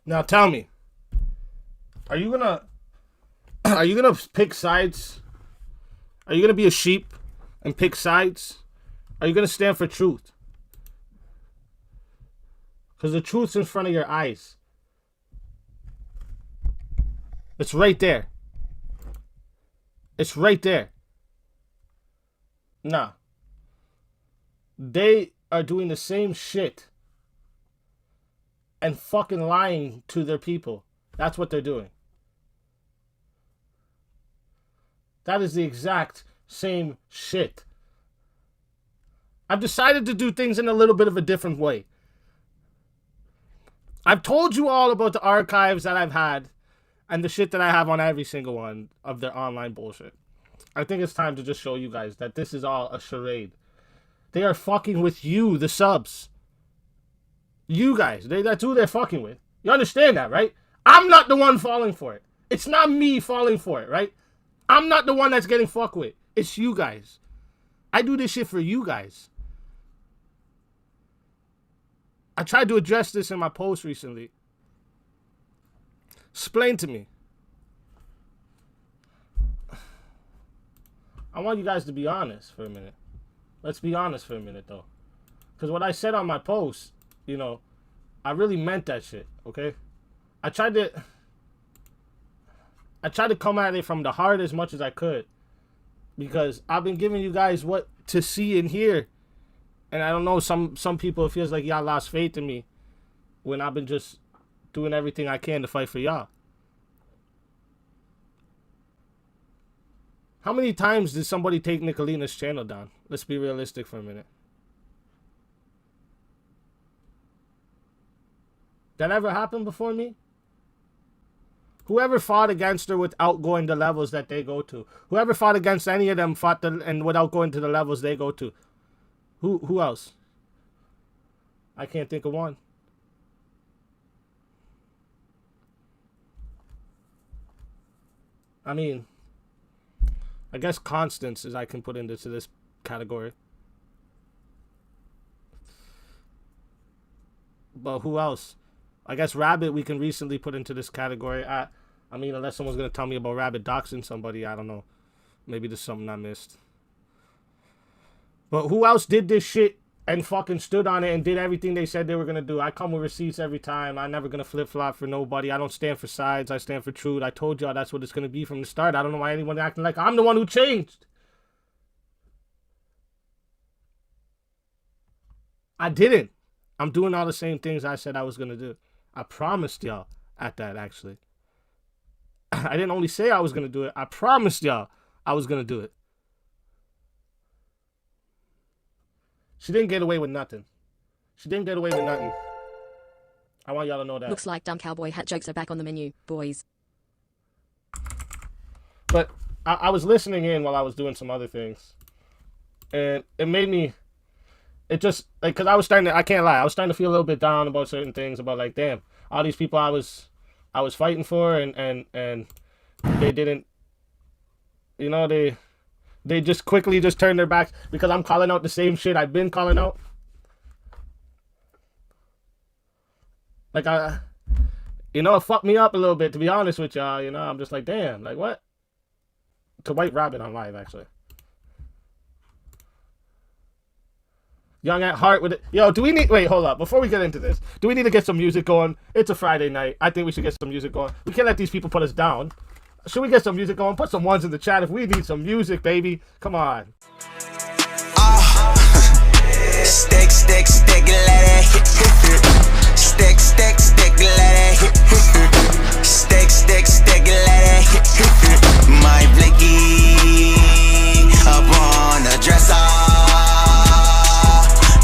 Now tell me, are you gonna pick sides? Are you gonna be a sheep and pick sides? Are you gonna stand for truth? Because the truth's in front of your eyes. It's right there. It's right there. Nah. They are doing the same shit and fucking lying to their people. That's what they're doing. That is the exact same shit. I've decided to do things in a little bit of a different way. I've told you all about the archives that I've had and the shit that I have on every single one of their online bullshit. I think it's time to just show you guys that this is all a charade. They are fucking with you, the subs. You guys, that's who they're fucking with. You understand that, right? I'm not the one falling for it. It's not me falling for it, right? I'm not the one that's getting fucked with. It's you guys. I do this shit for you guys. I tried to address this in my post recently. Explain to me. I want you guys to be honest for a minute. Let's be honest for a minute, though. Because what I said on my post, you know, I really meant that shit, okay? I tried to come at it from the heart as much as I could. Because I've been giving you guys what to see and hear. And I don't know, some people, it feels like y'all lost faith in me when I've been just doing everything I can to fight for y'all. How many times did somebody take Nicolina's channel down? Let's be realistic for a minute. That ever happened before me? Whoever fought against her without going the levels that they go to. Whoever fought against any of them and without going to the levels they go to. Who else? I can't think of one. I mean, I guess Constance is I can put into this category. But who else? I guess Rabbit we can recently put into this category. I mean, unless someone's going to tell me about Rabbit doxing somebody, I don't know. Maybe there's something I missed. But who else did this shit and fucking stood on it and did everything they said they were going to do? I come with receipts every time. I'm never going to flip-flop for nobody. I don't stand for sides. I stand for truth. I told y'all that's what it's going to be from the start. I don't know why anyone acting like I'm the one who changed. I didn't. I'm doing all the same things I said I was going to do. I promised y'all at that, actually. I didn't only say I was going to do it. I promised y'all I was going to do it. She didn't get away with nothing. She didn't get away with nothing. I want y'all to know that. Looks like dumb cowboy hat jokes are back on the menu, boys. But I was listening in while I was doing some other things. And it made me... It just... Like, because I was starting to... I can't lie. I was starting to feel a little bit down about certain things. About, like, damn. All these people I was fighting for and they didn't... You know, They just quickly just turned their backs because I'm calling out the same shit I've been calling out. Like, it fucked me up a little bit, to be honest with y'all. You know, I'm just like, damn, like, what? To White Rabbit on live, actually. Young at heart with it. Yo, do we need... Wait, hold up. Before we get into this, do we need to get some music going? It's a Friday night. I think we should get some music going. We can't let these people put us down. Should we get some music going? Put some ones in the chat if we need some music, baby. Come on. Stick, stick, stick, let it hit. Stick, stick, stick, let it hit. Stick, stick, stick, let it hit. My blicky up on the dresser.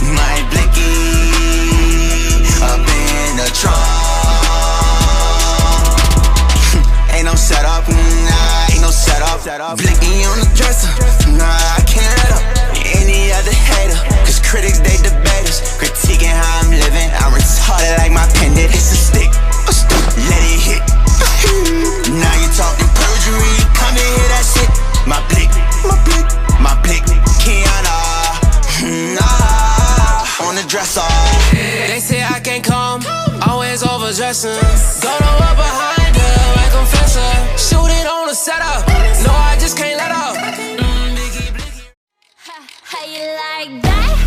My blicky up in the trunk. Ain't no setup, nah, ain't no setup. Blicky on the dresser, nah, I can't let up any other hater. Cause critics, they debaters, critiquing how I'm living. I'm retarded like my pendant. It's a stick, let it hit. Now you talking perjury, come and hear that shit. My blick, Kiana, nah, on the dresser. They say I can't come, always overdraft. stressing. Don't know what behind her, I confess her. Shoot it on the setup. No, I just can't let up. Blicky, blicky. How you like that?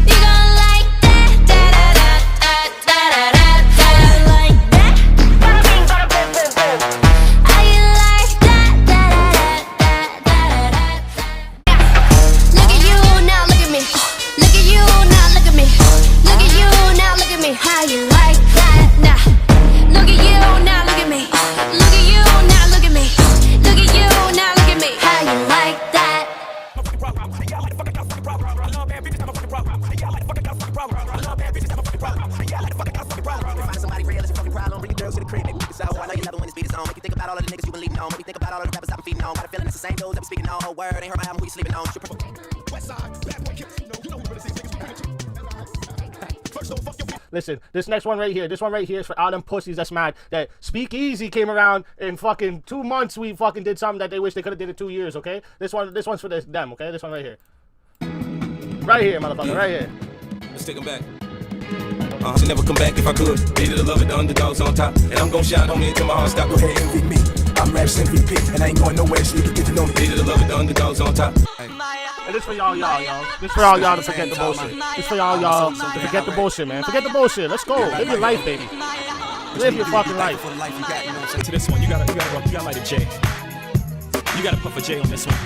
You gon' like that? Da da da da da da da. Like that? How you like that? Da da da da da da. Look at you now, look at me. Look at you now, look at me. Look at you now, look at me. How you like that? Now. Look at you now, look at me. Look at you now, look at me. Look at you now, look at me. How you like that? Find somebody real, it's a fucking problem. Bring your girls to the crib, make me so. I know you love it when the beat is on. Make you think about all of the niggas you been leaving on. Make you think about all of the rappers I've been feeding on. Got a feeling it's the same dudes that be speaking on. Whole word ain't heard my album, who you sleeping on? Listen, this next one right here is for all them pussies that's mad that Speakeasy came around in fucking 2 months. We fucking did something that they wish they could have did in 2 years. Okay, this one's for them. Okay, this one right here, motherfucker, right here. Let's take them back. Should never come back if I could. Needed to love it, the underdogs on top. And I'm gon' shine on me until my heart stop. Go ahead, envy me. I'm Raps MVP, and I ain't going nowhere so you can get to know me. Needed to love it, the underdogs on top. And this for y'all. This for all y'all to forget the bullshit. This for y'all to forget the bullshit, man. Forget the bullshit. Let's go. Live your life, baby. Live your fucking life. To this one, you gotta light a J. You gotta puff a J on this one.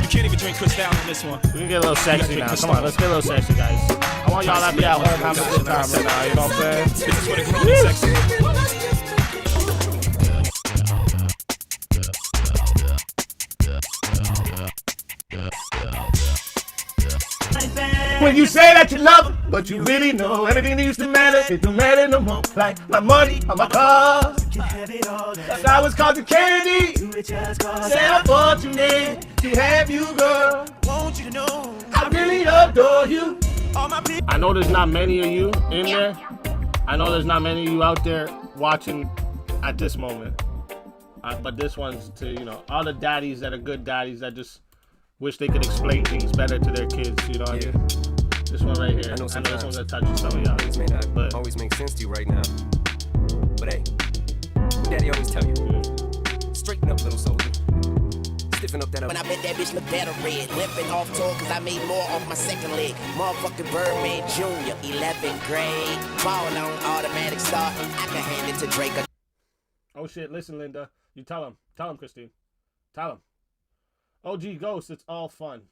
You can't even drink Cristal on this one. We can get a little sexy now. Come on, let's get a little sexy, guys. I want y'all to be at home having a good time right now. You know what I'm saying? This is what it grown sexy. When you say that you love her, but you really know everything that used to matter, it don't matter no more. Like my money or my car. Like I was called to candy. Said I'm fortunate to have you, girl. Want you to know I really adore you. I know there's not many of you in there. I know there's not many of you out there watching at this moment. But this one's to, you know, all the daddies that are good daddies that just wish they could explain things better to their kids, you know what I mean? This one right here. I know this one's gonna touch some of y'all. Things may not always make sense to you right now. But hey, Daddy always tell you, straighten up, little soldier. Stiffen up that up. when I bet that bitch look better red. Limping off tour cause I made more off my second leg. Motherfucking Birdman Jr., 11th grade. Ball on automatic start. I can hand it to Drake. Oh shit, listen, Linda. You tell him. Tell him, Christine. Tell him. OG Ghost, it's all fun.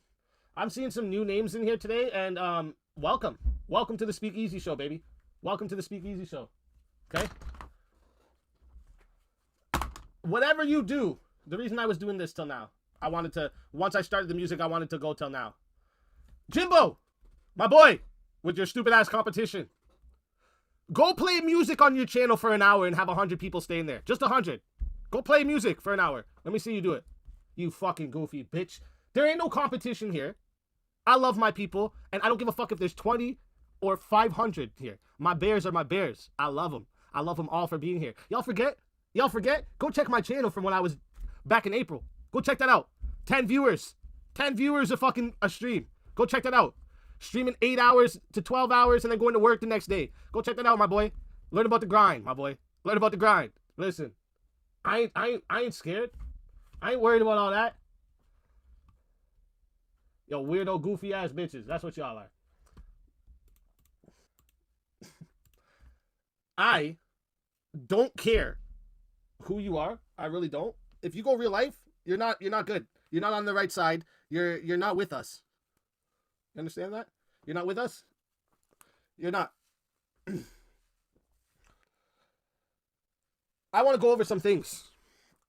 I'm seeing some new names in here today, and welcome. Welcome to the Speakeasy Show, baby. Welcome to the Speakeasy Show. Okay? Whatever you do, the reason I was doing this till now, I wanted to, once I started the music, I wanted to go till now. Jimbo, my boy, with your stupid ass competition. Go play music on your channel for an hour and have 100 people stay in there. Just 100. Go play music for an hour. Let me see you do it. You fucking goofy bitch. There ain't no competition here. I love my people, and I don't give a fuck if there's 20 or 500 here. My bears are my bears. I love them. I love them all for being here. Y'all forget? Y'all forget? Go check my channel from when I was back in April. Go check that out. 10 viewers. 10 viewers a stream. Go check that out. Streaming 8 hours to 12 hours and then going to work the next day. Go check that out, my boy. Learn about the grind, my boy. Learn about the grind. Listen, I ain't scared. I ain't worried about all that. Yo, weirdo, goofy ass bitches. That's what y'all are. I don't care who you are. I really don't. If you go real life, you're not good. You're not on the right side. You're not with us. You understand that? You're not with us? You're not. I want to go over some things.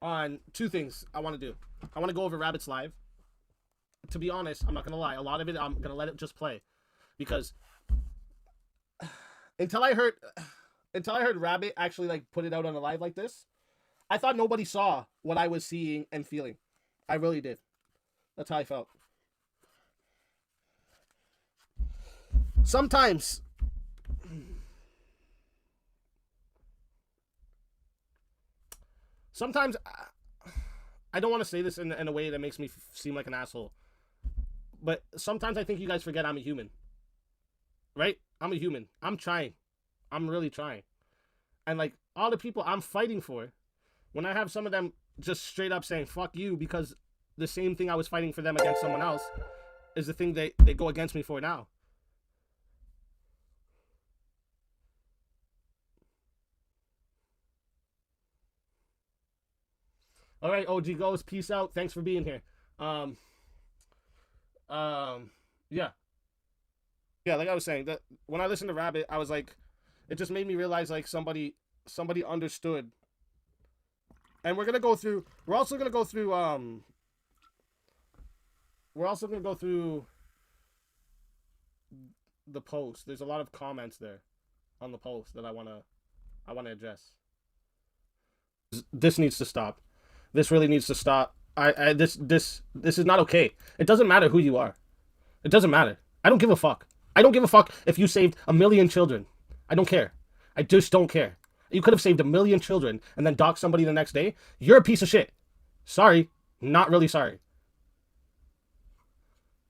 On 2 things I want to do. I want to go over Rabbit's Live. To be honest, I'm not going to lie. A lot of it, I'm going to let it just play. Because until I heard Rabbit actually like put it out on a live like this, I thought nobody saw what I was seeing and feeling. I really did. That's how I felt. Sometimes I don't want to say this in a way that makes me seem like an asshole, but sometimes I think you guys forget I'm a human. Right? I'm a human. I'm trying. I'm really trying. And like all the people I'm fighting for, when I have some of them just straight up saying fuck you because the same thing I was fighting for them against someone else is the thing they go against me for now. All right, OG Ghost, peace out. Thanks for being here. Yeah. Yeah, like I was saying, that when I listened to Rabbit, I was like, it just made me realize like somebody understood. And we're also gonna go through the post. There's a lot of comments there on the post that I wanna address. This needs to stop. This really needs to stop. This is not okay. It doesn't matter who you are. It doesn't matter. I don't give a fuck. I don't give a fuck if you saved 1 million children. I don't care. I just don't care. You could have saved 1 million children and then doxed somebody the next day. You're a piece of shit. Sorry. Not really sorry.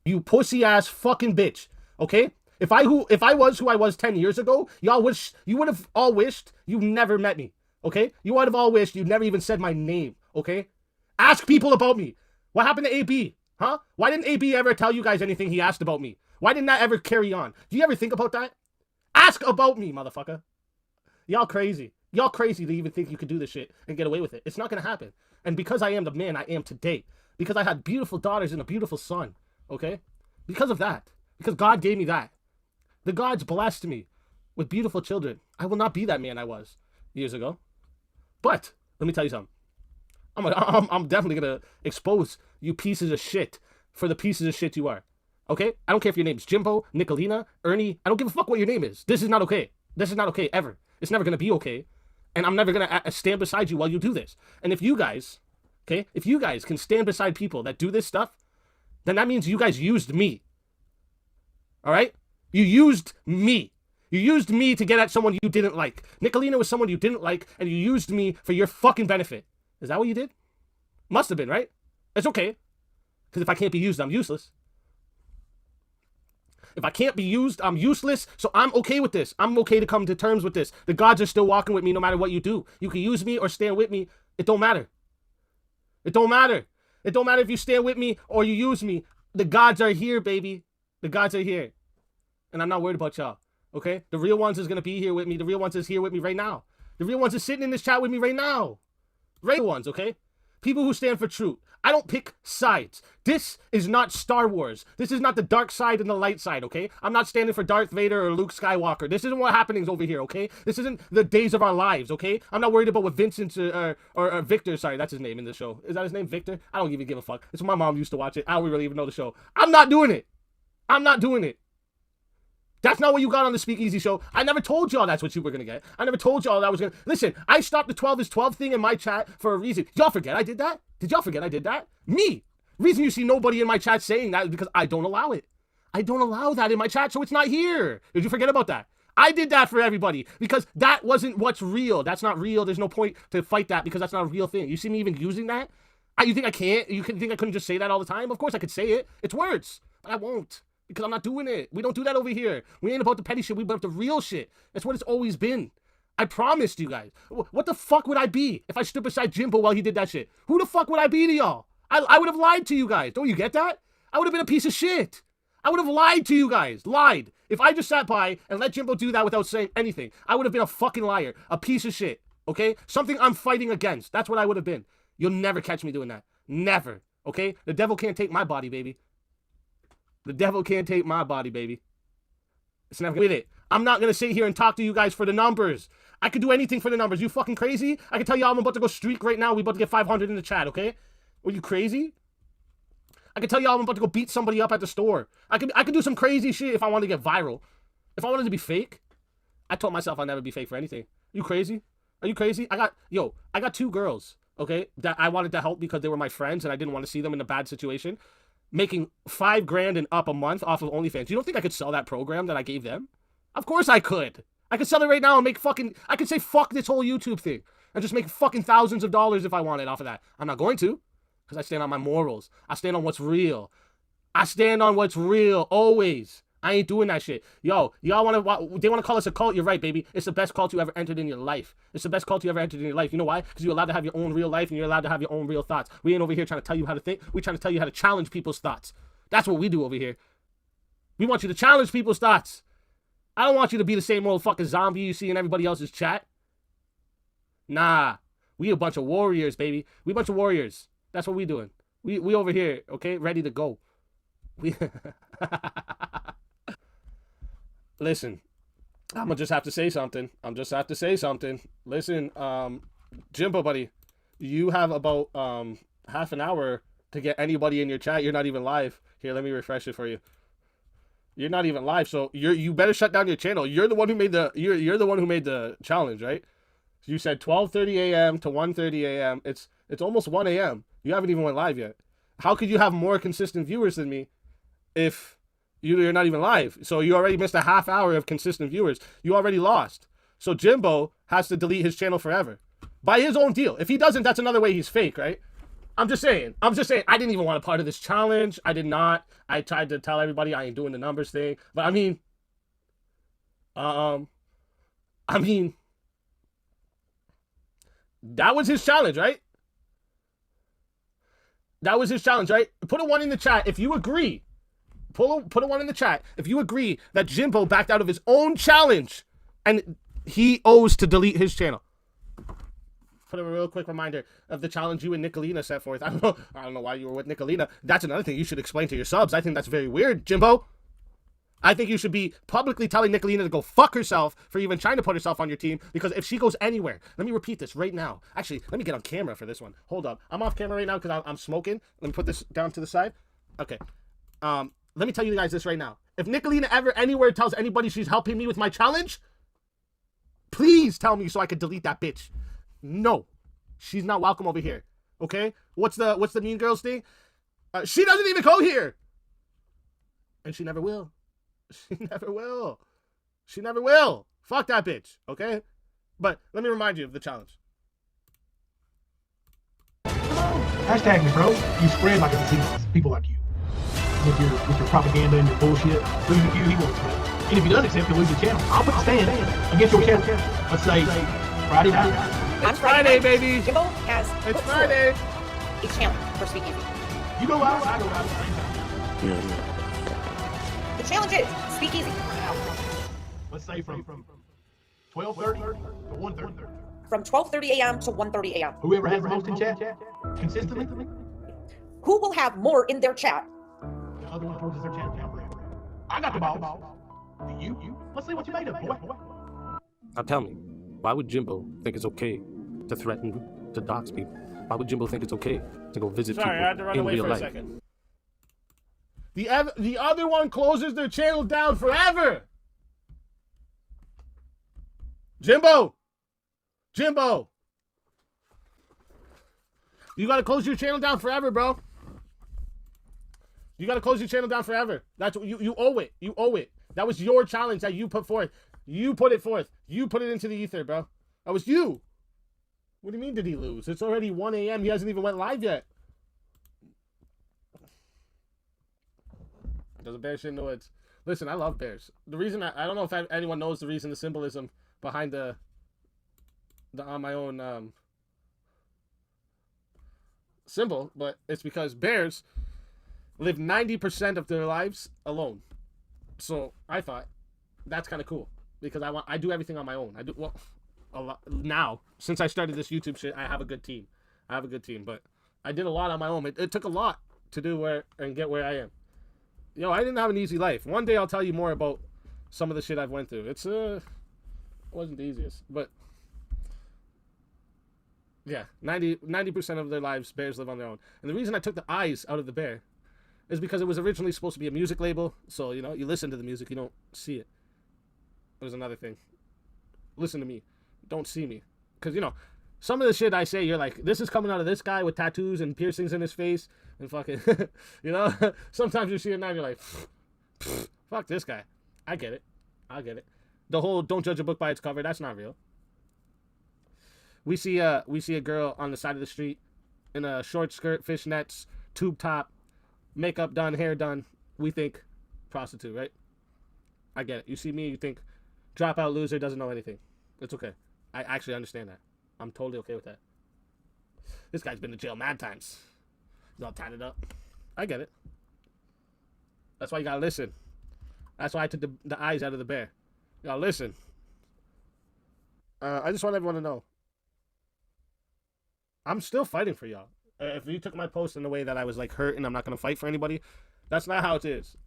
You pussy ass fucking bitch. Okay? If I was who I was 10 years ago, you would have all wished you never met me. Okay? You would have all wished you never even said my name. Okay? Ask people about me. What happened to AB? Huh? Why didn't AB ever tell you guys anything he asked about me? Why didn't that ever carry on? Do you ever think about that? Ask about me, motherfucker. Y'all crazy. Y'all crazy to even think you could do this shit and get away with it. It's not gonna happen. And because I am the man I am today, because I had beautiful daughters and a beautiful son, okay? Because of that, because God gave me that, the gods blessed me with beautiful children. I will not be that man I was years ago. But let me tell you something. I'm definitely gonna expose you pieces of shit for the pieces of shit you are. Okay? I don't care if your name's Jimbo, Nicolina, Ernie. I don't give a fuck what your name is. This is not okay. This is not okay ever. It's never gonna be okay. And I'm never gonna stand beside you while you do this. And if you guys, okay, if you guys can stand beside people that do this stuff, then that means you guys used me. All right? You used me. You used me to get at someone you didn't like. Nicolina was someone you didn't like, and you used me for your fucking benefit. Is that what you did? Must have been, right? It's okay. Because if I can't be used, I'm useless. If I can't be used, I'm useless. So I'm okay with this. I'm okay to come to terms with this. The gods are still walking with me no matter what you do. You can use me or stand with me. It don't matter. It don't matter. It don't matter if you stand with me or you use me. The gods are here, baby. The gods are here. And I'm not worried about y'all. Okay? The real ones is going to be here with me. The real ones is here with me right now. The real ones is sitting in this chat with me right now. Real ones, okay? People who stand for truth. I don't pick sides. This is not Star Wars. This is not the dark side and the light side, okay? I'm not standing for Darth Vader or Luke Skywalker. This isn't what happenings over here, okay? This isn't the days of our lives, okay? I'm not worried about what Vincent or Victor, sorry, that's his name in the show. Is that his name, Victor? I don't even give a fuck. It's when my mom used to watch it. I don't really even know the show. I'm not doing it. I'm not doing it. That's not what you got on the Speakeasy show. I never told y'all that's what you were gonna get. I never told y'all that was gonna... Listen, I stopped the 12 is 12 thing in my chat for a reason. Did y'all forget I did that? Did y'all forget I did that? Me. Reason you see nobody in my chat saying that is because I don't allow it. I don't allow that in my chat, so it's not here. Did you forget about that? I did that for everybody because that wasn't what's real. That's not real. There's no point to fight that because that's not a real thing. You see me even using that? You think I can't? You think I couldn't just say that all the time? Of course I could say it. It's words. But I won't. Because I'm not doing it. We don't do that over here. We ain't about the petty shit. We about the real shit. That's what it's always been. I promised you guys. What the fuck would I be if I stood beside Jimbo while he did that shit? Who the fuck would I be to y'all? I would have lied to you guys. Don't you get that? I would have been a piece of shit. I would have lied to you guys. Lied. If I just sat by and let Jimbo do that without saying anything, I would have been a fucking liar. A piece of shit. Okay? Something I'm fighting against. That's what I would have been. You'll never catch me doing that. Never. Okay? The devil can't take my body, baby. The devil can't take my body, baby. It's never with it. I'm not gonna sit here and talk to you guys for the numbers. I could do anything for the numbers. You fucking crazy? I can tell y'all I'm about to go streak right now. We about to get 500 in the chat, okay? Are you crazy? I can tell y'all I'm about to go beat somebody up at the store. I could do some crazy shit if I wanted to get viral. If I wanted to be fake, I told myself I'd never be fake for anything. You crazy? Are you crazy? I got 2 girls, okay, that I wanted to help because they were my friends and I didn't want to see them in a bad situation. Making $5 grand and up a month off of OnlyFans. You don't think I could sell that program that I gave them? Of course I could. I could sell it right now and make I could say fuck this whole YouTube thing and just make fucking thousands of dollars if I wanted off of that. I'm not going to because I stand on my morals. I stand on what's real. I stand on what's real always. I ain't doing that shit. Yo, y'all they want to call us a cult? You're right, baby. It's the best cult you ever entered in your life. It's the best cult you ever entered in your life. You know why? Because you're allowed to have your own real life and you're allowed to have your own real thoughts. We ain't over here trying to tell you how to think. We're trying to tell you how to challenge people's thoughts. That's what we do over here. We want you to challenge people's thoughts. I don't want you to be the same old fucking zombie you see in everybody else's chat. Nah. We a bunch of warriors, baby. We a bunch of warriors. That's what we doing. We over here, okay? Ready to go. We... Listen, I'm gonna just have to say something. Listen, Jimbo, buddy, you have about half an hour to get anybody in your chat. You're not even live. Here, let me refresh it for you. You're not even live, so you better shut down your channel. You're the one who made you're the one who made the challenge, right? You said 12:30 a.m. to 1:30 a.m. It's almost 1 a.m. You haven't even went live yet. How could you have more consistent viewers than me if you're not even live? So you already missed a half hour of consistent viewers. You already lost. So Jimbo has to delete his channel forever. By his own deal. If he doesn't, that's another way he's fake, right? I'm just saying. I didn't even want a part of this challenge. I did not. I tried to tell everybody I ain't doing the numbers thing. But I mean, that was his challenge, right? That was his challenge, right? Put a 1 in the chat if you agree. Put a 1 in the chat if you agree that Jimbo backed out of his own challenge and he owes to delete his channel. Put a real quick reminder of the challenge you and Nicolina set forth. I don't know why you were with Nicolina. That's another thing you should explain to your subs. I think that's very weird, Jimbo. I think you should be publicly telling Nicolina to go fuck herself for even trying to put herself on your team, because if she goes anywhere, let me repeat this right now. Actually, let me get on camera for this one. Hold up. I'm off camera right now because I'm smoking. Let me put this down to the side. Okay. Let me tell you guys this right now. If Nicolina ever anywhere tells anybody she's helping me with my challenge, please tell me so I can delete that bitch. No. She's not welcome over here. Okay? What's the Mean Girls thing? She doesn't even go here. And she never will. She never will. She never will. Fuck that bitch, okay? But let me remind you of the challenge. Hashtag me, bro. You spread like a disease. People like you. With your propaganda and your bullshit. He won't accept. And if he does accept, he'll lose the channel. I'll put the stand against your channel. Let's say Friday night. It's Friday, baby. Jimbo has It's Friday. a channel for Speakeasy. You go out, I go out at the same time. The challenge is Speakeasy. Let's say from 12:30 to 1:30. From 12:30 a.m. to 1:30 a.m. Whoever has the most in chat consistently, Who will have more in their chat? the other one closes their channel down forever. I got the ball. Do you? Let's see what you made of, boy. Now tell me, why would Jimbo think it's okay to threaten to dox people? Why would Jimbo think it's okay to go visit people I had to run in away real for life? a second. The other one closes their channel down forever. Jimbo. You gotta close your channel down forever, bro. You gotta close your channel down forever. That's what you owe it. You owe it. That was your challenge that you put forth. You put it forth. You put it into the ether, bro. That was you. What do you mean did he lose? It's already 1 a.m. He hasn't even went live yet. Does a bear shit in the woods? Listen, I love bears. The reason I don't know if anyone knows the reason, the symbolism behind the on my own symbol, but it's because bears live 90% of their lives alone. So I thought that's kind of cool because I do everything on my own. I do well a lot now since I started this YouTube shit. I have a good team. But I did a lot on my own. It took a lot to do and get where I am. I didn't have an easy life. One day I'll tell you more about some of the shit I've went through. It wasn't the easiest, but yeah, 90% of their lives, bears live on their own. And the reason I took the eyes out of the bear is because it was originally supposed to be a music label. So, you listen to the music, you don't see it. It was another thing. Listen to me. Don't see me. Because, some of the shit I say, you're like, this is coming out of this guy with tattoos and piercings in his face. And fucking, sometimes you see it now and you're like, fuck this guy. I get it. The whole don't judge a book by its cover, that's not real. We see a girl on the side of the street in a short skirt, fishnets, tube top, makeup done, hair done. We think prostitute, right? I get it. You see me, you think dropout loser doesn't know anything. It's okay. I actually understand that. I'm totally okay with that. This guy's been to jail mad times. He's all tatted up. I get it. That's why you gotta listen. That's why I took the eyes out of the bear. You gotta listen. I just want everyone to know. I'm still fighting for y'all. If you took my post in the way that I was like hurt and I'm not gonna fight for anybody, that's not how it is.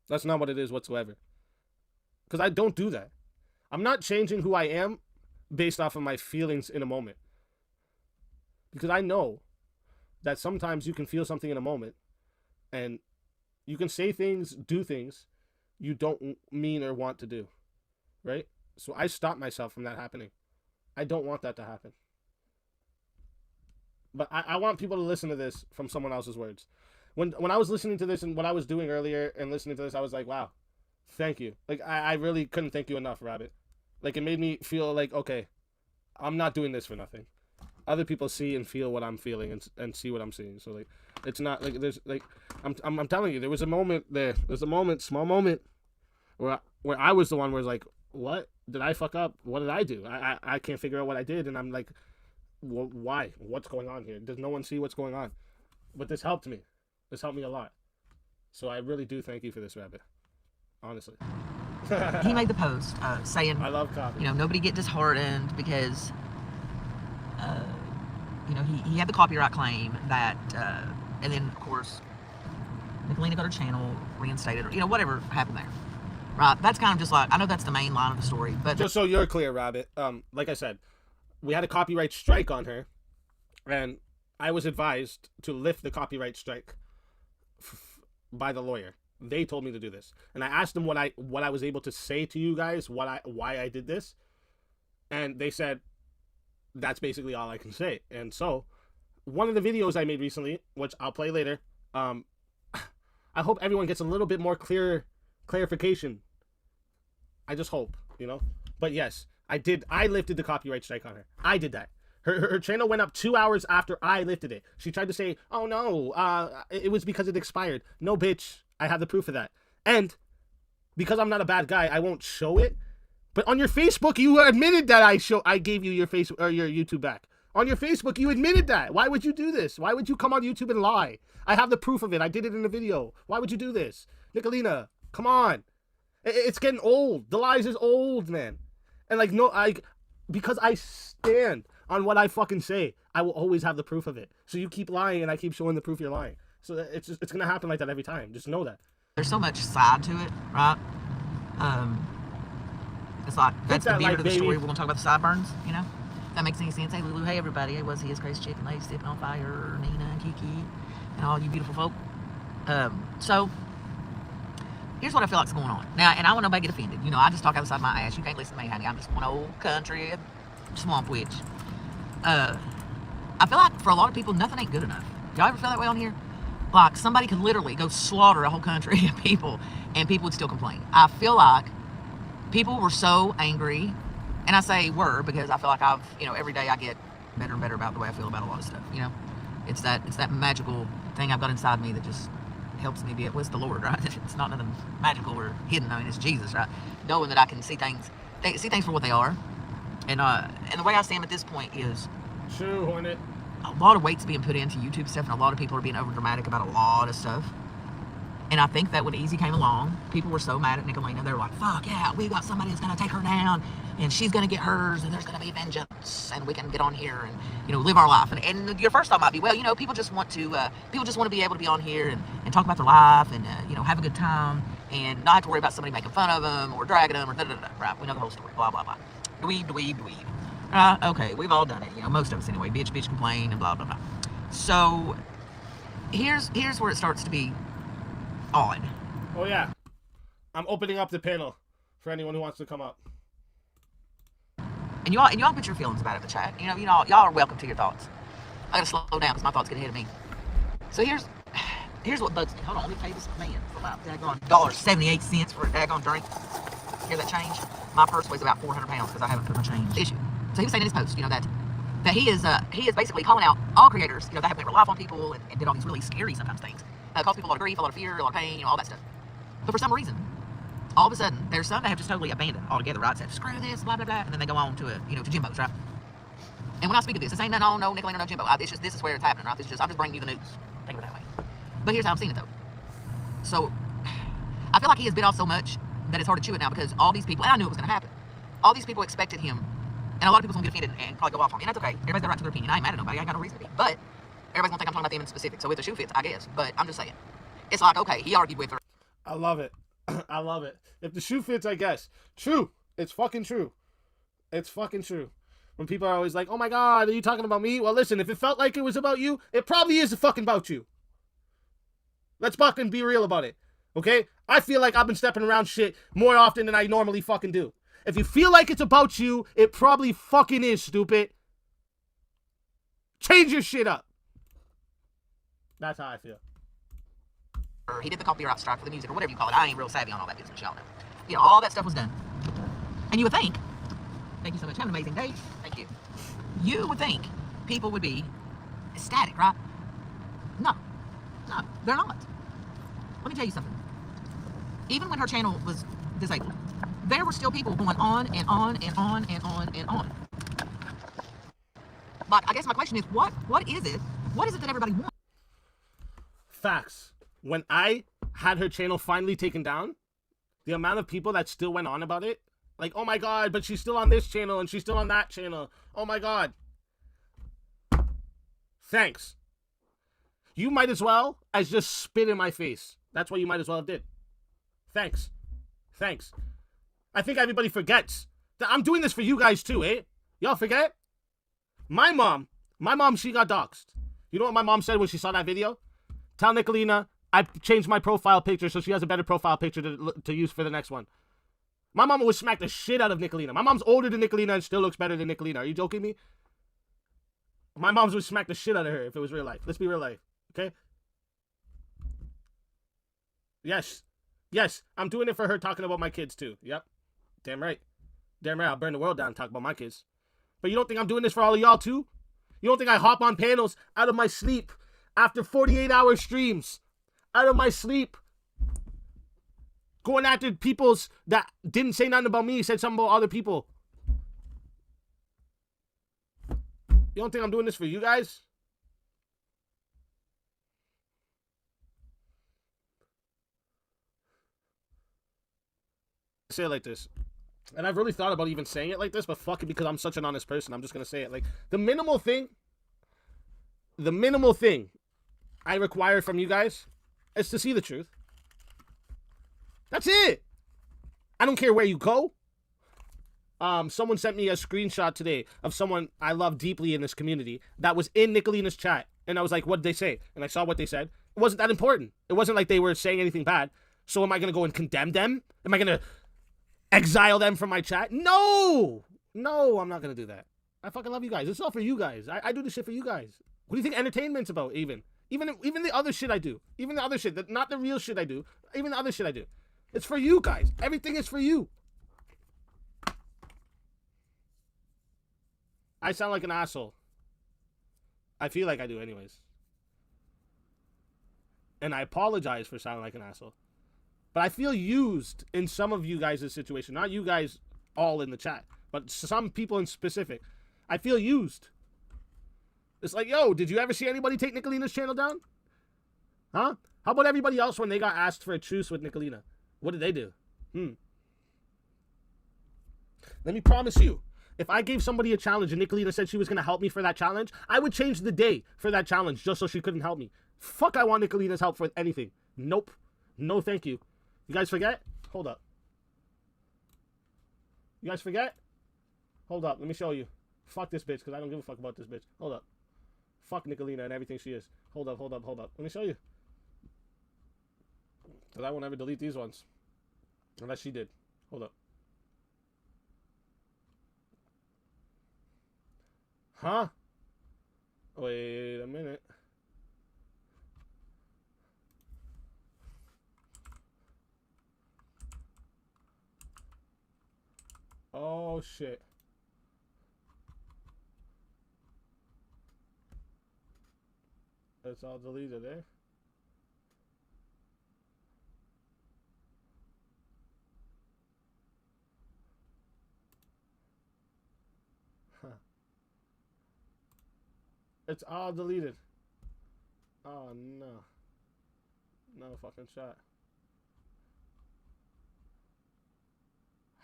That's not what it is whatsoever. Because I don't do that. I'm not changing who I am based off of my feelings in a moment. Because I know that sometimes you can feel something in a moment and you can say things, do things you don't mean or want to do. Right? So I stop myself from that happening. I don't want that to happen. But I want people to listen to this from someone else's words. When I was listening to this and what I was doing earlier and listening to this, I was like, wow, thank you. Like, I really couldn't thank you enough, Rabbit. Like, it made me feel like, okay, I'm not doing this for nothing. Other people see and feel what I'm feeling and see what I'm seeing. So, like, it's not, like, there's, like, I'm telling you, there was a moment there. There's a moment, small moment, where I was the one where it's like, what? Did I fuck up? What did I do? I can't figure out what I did. And I'm like, why? What's going on here? Does no one see what's going on? But this helped me. This helped me a lot. So I really do thank you for this, Rabbit. Honestly. He made the post saying, I love copy. You know, nobody get disheartened because, you know, he had the copyright claim that, and then, of course, Nicolina got her channel reinstated, or, you know, whatever happened there. Right? That's kind of just like, I know that's the main line of the story, but... Just so you're clear, Rabbit, like I said, we had a copyright strike on her, and I was advised to lift the copyright strike by the lawyer. They told me to do this, and I asked them what I was able to say to you guys, why I did this, and they said that's basically all I can say. And so, one of the videos I made recently, which I'll play later, I hope everyone gets a little bit more clarification. I just hope, you know. But yes, I lifted the copyright strike on her. I did that. Her channel went up 2 hours after I lifted it. She tried to say, oh no, it was because it expired. No, bitch. I have the proof of that. And because I'm not a bad guy, I won't show it. But on your Facebook, you admitted that I gave you your your YouTube back. On your Facebook, you admitted that. Why would you do this? Why would you come on YouTube and lie? I have the proof of it. I did it in a video. Why would you do this? Nicolina, come on. It's getting old. The lies is old, man. And like, no, because I stand on what I fucking say, I will always have the proof of it. So you keep lying and I keep showing the proof you're lying. So it's going to happen like that every time. Just know that. There's so much side to it, right? It's like, that's the beard of the story. We're going to talk about the sideburns, you know? If that makes any sense. Hey, Lulu, hey, everybody. Hey, was he his crazy chicken lady stepping on fire? Nina and Kiki and all you beautiful folk. So, here's what I feel like's going on. Now, and I want nobody to get offended. You know, I just talk outside my ass. You can't listen to me, honey. I'm just one old country swamp witch. I feel like for a lot of people, nothing ain't good enough. Y'all ever feel that way on here? Like, somebody could literally go slaughter a whole country of people, and people would still complain. I feel like people were so angry, and I say were because I feel like I've, you know, every day I get better and better about the way I feel about a lot of stuff, you know? It's that magical thing I've got inside me that just helps me be it was the Lord, right? It's not nothing magical or hidden. I mean, it's Jesus, right? Knowing that I can see things for what they are. And the way I see them at this point is... True, Hornet. A lot of weight's being put into YouTube stuff, and a lot of people are being over dramatic about a lot of stuff. And I think that when Easy came along, people were so mad at Nicolina. They were like, fuck yeah, we got somebody that's going to take her down, and she's going to get hers, and there's going to be vengeance, and we can get on here and, you know, live our life. And your first thought might be, well, you know, people just want to be able to be on here and talk about their life and, you know, have a good time and not have to worry about somebody making fun of them or dragging them or da-da-da-da, right? We know the whole story, blah, blah, blah. Dweeb. Okay, we've all done it, you know, most of us anyway. Bitch, complain, and blah, blah, blah. So, here's where it starts to be odd. Oh, yeah. I'm opening up the panel for anyone who wants to come up. And y'all put your feelings about it in the chat. You know, y'all are welcome to your thoughts. I gotta slow down because my thoughts get ahead of me. So here's what bugs me. Hold on, let me pay this man for about $1.78 for a daggone drink. Hear that change? My purse weighs about 400 pounds because I haven't put my change issue. So he was saying in his post, you know, that he is basically calling out all creators, you know, that have put their life on people and did all these really scary sometimes things. Caused people a lot of grief, a lot of fear, a lot of pain, you know, all that stuff. But for some reason, all of a sudden, there's some that have just totally abandoned altogether, right? Said, screw this, blah, blah, blah. And then they go on to, to Jimbo's, right? And when I speak of this ain't nothing on no Nicolina, no Jimbo. It's just, this is where it's happening, right? I'm just bringing you the news. Think of it that way. But here's how I'm seeing it, though. So, I feel like he has bit off so much that it's hard to chew it now because all these people, and I knew it was going to happen, all these people expected him, and a lot of people's going to get offended and probably go off on me. And that's okay. Everybody's got a right to their opinion. I ain't mad at nobody. I ain't got no reason to be. But everybody's going to think I'm talking about them in specific. So if the shoe fits, I guess. But I'm just saying. It's like, okay, he argued with her. I love it. I love it. If the shoe fits, I guess. True. It's fucking true. It's fucking true. When people are always like, oh my God, are you talking about me? Well, listen, if it felt like it was about you, it probably is fucking about you. Let's fucking be real about it. Okay? I feel like I've been stepping around shit more often than I normally fucking do. If you feel like it's about you, it probably fucking is, stupid. Change your shit up. That's how I feel. He did the copyright strike for the music or whatever you call it. I ain't real savvy on all that business, y'all know. You know, all that stuff was done. And you would think, thank you so much, have an amazing day. Thank you. You would think people would be ecstatic, right? No, they're not. Let me tell you something. Even when her channel was disabled, there were still people going on and on and on and on and on. But I guess my question is, what is it? What is it that everybody wants? Facts. When I had her channel finally taken down, the amount of people that still went on about it, like, oh my God, but she's still on this channel and she's still on that channel. Oh my God. Thanks. You might as well as just spit in my face. That's what you might as well have did. Thanks. Thanks. I think everybody forgets that I'm doing this for you guys too, eh? Y'all forget? My mom, she got doxxed. You know what my mom said when she saw that video? Tell Nicolina I changed my profile picture so she has a better profile picture to use for the next one. My mom would smack the shit out of Nicolina. My mom's older than Nicolina and still looks better than Nicolina. Are you joking me? My mom's would smack the shit out of her if it was real life. Let's be real life, okay? Yes. Yes, I'm doing it for her talking about my kids too. Yep. Damn right. Damn right, I'll burn the world down and talk about my kids. But you don't think I'm doing this for all of y'all too? You don't think I hop on panels out of my sleep after 48-hour streams? Out of my sleep. Going after people's that didn't say nothing about me, said something about other people. You don't think I'm doing this for you guys? Say it like this. And I've really thought about even saying it like this, but fuck it, because I'm such an honest person, I'm just gonna say it. Like, the minimal thing I require from you guys is to see the truth. That's it. I don't care where you go. Someone sent me a screenshot today of someone I love deeply in this community that was in Nicolina's chat. And I was like, what did they say? And I saw what they said. It wasn't that important. It wasn't like they were saying anything bad. So am I going to go and condemn them? Am I going to exile them from my chat? No! No, I'm not going to do that. I fucking love you guys. It's all for you guys. I do this shit for you guys. What do you think entertainment's about, even the other shit I do. Even the other shit, not the real shit I do. Even the other shit I do. It's for you guys. Everything is for you. I sound like an asshole. I feel like I do anyways. And I apologize for sounding like an asshole. But I feel used in some of you guys' situation. Not you guys all in the chat, but some people in specific. I feel used. It's like, yo, did you ever see anybody take Nicolina's channel down? Huh? How about everybody else when they got asked for a truce with Nicolina? What did they do? Let me promise you, if I gave somebody a challenge and Nicolina said she was going to help me for that challenge, I would change the day for that challenge just so she couldn't help me. Fuck, I want Nicolina's help for anything. Nope. No, thank you. You guys forget? Hold up. You guys forget? Hold up. Let me show you. Fuck this bitch, because I don't give a fuck about this bitch. Hold up. Fuck Nicolina and everything she is. Hold up. Let me show you. Because I won't ever delete these ones. Unless she did. Hold up. Huh? Wait a minute. Oh, shit. It's all deleted, eh? It's all deleted. Oh, no. No fucking shot.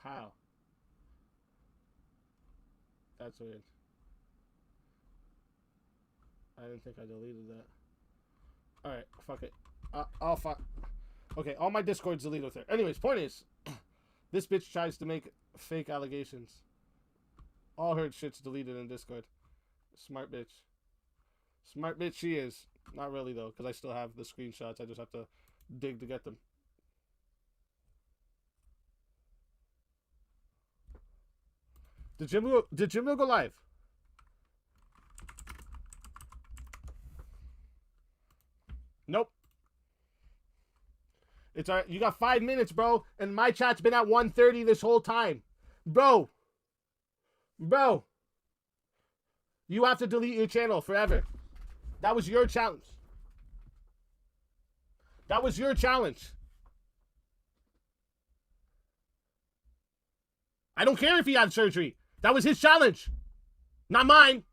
How? That's weird. I didn't think I deleted that. Alright, fuck it. I'll fuck. Okay, all my Discord's deleted with her. Anyways, point is, this bitch tries to make fake allegations. All her shit's deleted in Discord. Smart bitch. Smart bitch she is. Not really, though, because I still have the screenshots. I just have to dig to get them. Did Jimbo go live? Nope. It's alright. You got 5 minutes, bro. And my chat's been at 1:30 this whole time. Bro. You have to delete your channel forever. That was your challenge. That was your challenge. I don't care if he had surgery. That was his challenge. Not mine.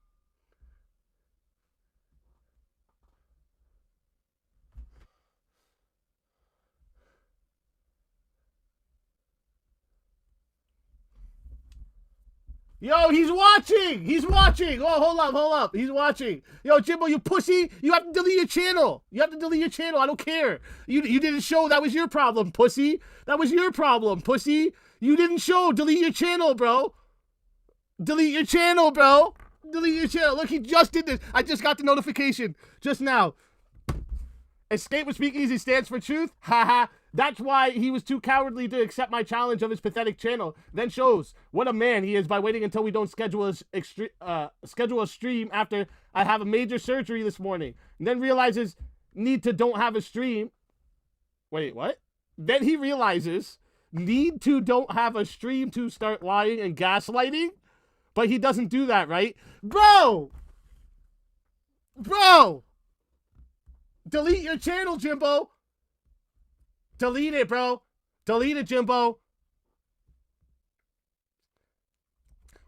Yo, he's watching. He's watching. Oh, hold up. He's watching. Yo, Jimbo, you pussy. You have to delete your channel. You have to delete your channel. I don't care. You didn't show. That was your problem, pussy. That was your problem, pussy. You didn't show. Delete your channel, bro. Delete your channel, bro. Delete your channel. Look, he just did this. I just got the notification just now. Escape with Speakeasy stands for truth. Haha. That's why he was too cowardly to accept my challenge of his pathetic channel. Then shows what a man he is by waiting until we don't schedule a stream after I have a major surgery this morning. And then realizes need to don't have a stream. Wait, what? Then he realizes need to don't have a stream to start lying and gaslighting. But he doesn't do that, right? Bro! Delete your channel, Jimbo. Delete it, bro. Delete it, Jimbo.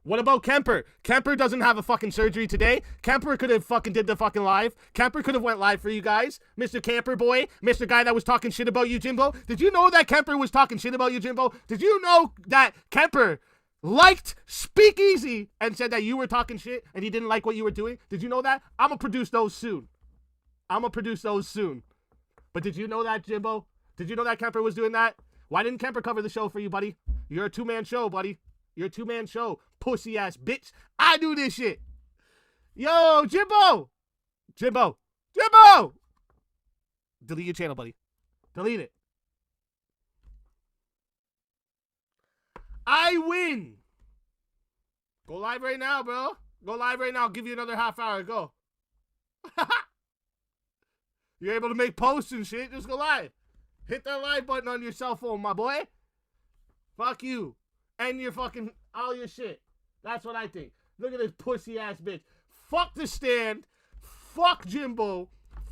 What about Kemper? Kemper doesn't have a fucking surgery today. Kemper could have fucking did the fucking live. Kemper could have went live for you guys. Mr. Camper boy. Mr. Guy that was talking shit about you, Jimbo. Did you know that Kemper was talking shit about you, Jimbo? Did you know that Kemper liked Speakeasy and said that you were talking shit and he didn't like what you were doing? Did you know that? I'm going to produce those soon. But did you know that, Jimbo? Did you know that Kemper was doing that? Why didn't Kemper cover the show for you, buddy? You're a two-man show, buddy. You're a two-man show. Pussy-ass bitch. I do this shit. Yo, Jimbo! Delete your channel, buddy. Delete it. I win. Go live right now, bro. Go live right now. I'll give you another half hour. Go. You're able to make posts and shit. Just go live. Hit that live button on your cell phone, my boy. Fuck you. And your fucking, all your shit. That's what I think. Look at this pussy ass bitch. Fuck the stand. Fuck Jimbo.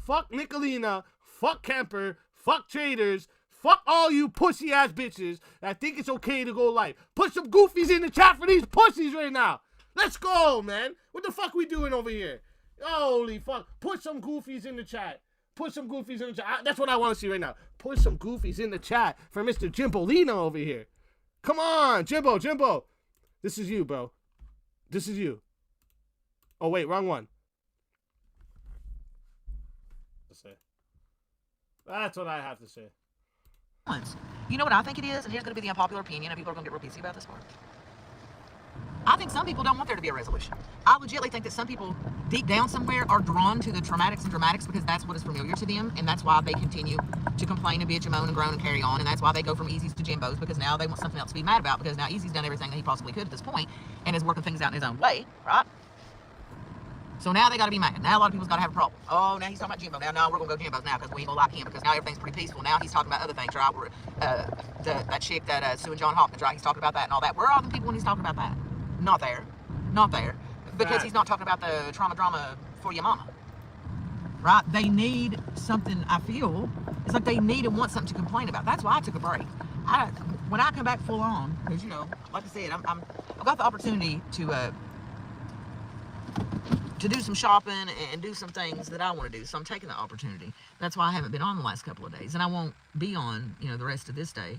Fuck Nicolina. Fuck Kemper. Fuck traders. Fuck all you pussy ass bitches that think it's okay to go live. Put some goofies in the chat for these pussies right now. Let's go, man. What the fuck we doing over here? Holy fuck. Put some goofies in the chat. That's what I want to see right now. Put some goofies in the chat for Mr. Jimbolino over here. Come on, Jimbo. This is you, bro. This is you. Oh, wait, wrong one. That's what I have to say. You know what I think it is? And here's going to be the unpopular opinion, and people are going to get real pissy about this part. I think some people don't want there to be a resolution. I legitimately think that some people deep down somewhere are drawn to the traumatics and dramatics because that's what is familiar to them, and that's why they continue to complain and bitch and moan and groan and carry on, and that's why they go from Easy's to Jimbo's, because now they want something else to be mad about, because now Easy's done everything that he possibly could at this point and is working things out in his own way, right? So now they got to be mad. Now a lot of people's got to have a problem. Oh, now he's talking about Jimbo. Now, no, we're going to go Jimbo's now because we ain't going to like him because now everything's pretty peaceful. Now he's talking about other things, right? That chick that Sue and John Hawkins, right? He's talking about that and all that. Where are all the people when he's talking about that? Not there. Because he's not talking about the trauma drama for your mama. Right? They need something, I feel. It's like they need and want something to complain about. That's why I took a break. When I come back full on, because, you know, like I said, I've got the opportunity to to do some shopping and do some things that I want to do. So I'm taking the opportunity. That's why I haven't been on the last couple of days, and I won't be on, you know, the rest of this day.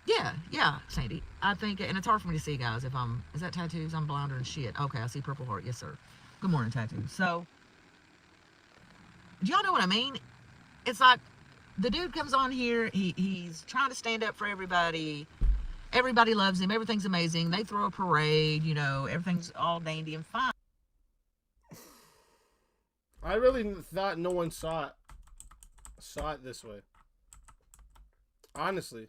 Yeah, Sandy. I think, and it's hard for me to see, guys, if is that tattoos? I'm blinder and shit. Okay, I see Purple Heart. Yes, sir. Good morning, tattoos. So, do y'all know what I mean? It's like, the dude comes on here, he's trying to stand up for everybody. Everybody loves him. Everything's amazing. They throw a parade, you know, everything's all dandy and fine. I really thought no one saw it this way. Honestly.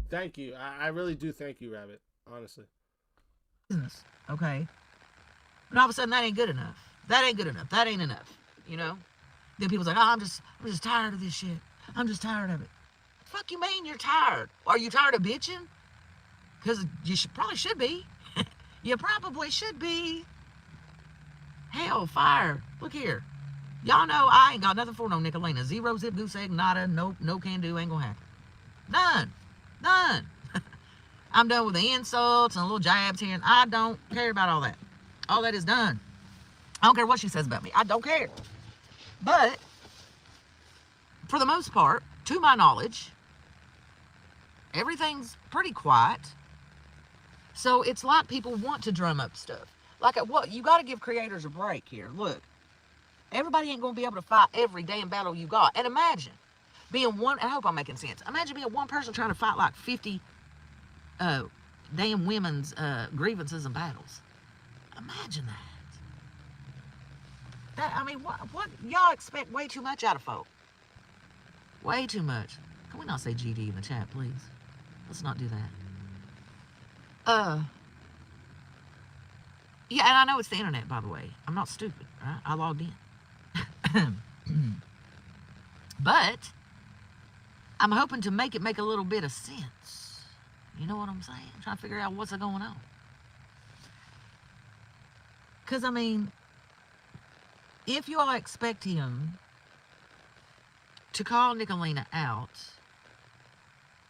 Thank you. I really do thank you, Rabbit. Honestly. Business, okay? And all of a sudden, that ain't good enough. That ain't good enough. That ain't enough, you know? Then people's like, oh, I'm just tired of this shit. I'm just tired of it. Fuck you mean you're tired? Are you tired of bitching? Because you probably should be. You probably should be. Hell, fire. Look here. Y'all know I ain't got nothing for no Nicolena. Zero, zip, goose egg, nada, no can do, ain't gonna happen. None. I'm done with the insults and little jabs here, and I don't care about all that. All that is done. I don't care what she says about me. I don't care. But, for the most part, to my knowledge, everything's pretty quiet. So it's like people want to drum up stuff. Like, what? You got to give creators a break here. Look, everybody ain't going to be able to fight every damn battle you got. And imagine being one, I hope I'm making sense. Imagine being one person trying to fight like 50 damn women's grievances and battles. Imagine that. I mean, what y'all expect way too much out of folk. Way too much. Can we not say GD in the chat, please? Let's not do that. Yeah, and I know it's the internet, by the way. I'm not stupid, right? I logged in. But I'm hoping to make a little bit of sense. You know what I'm saying? I'm trying to figure out what's going on. Because, I mean, if you all expect him to call Nicolena out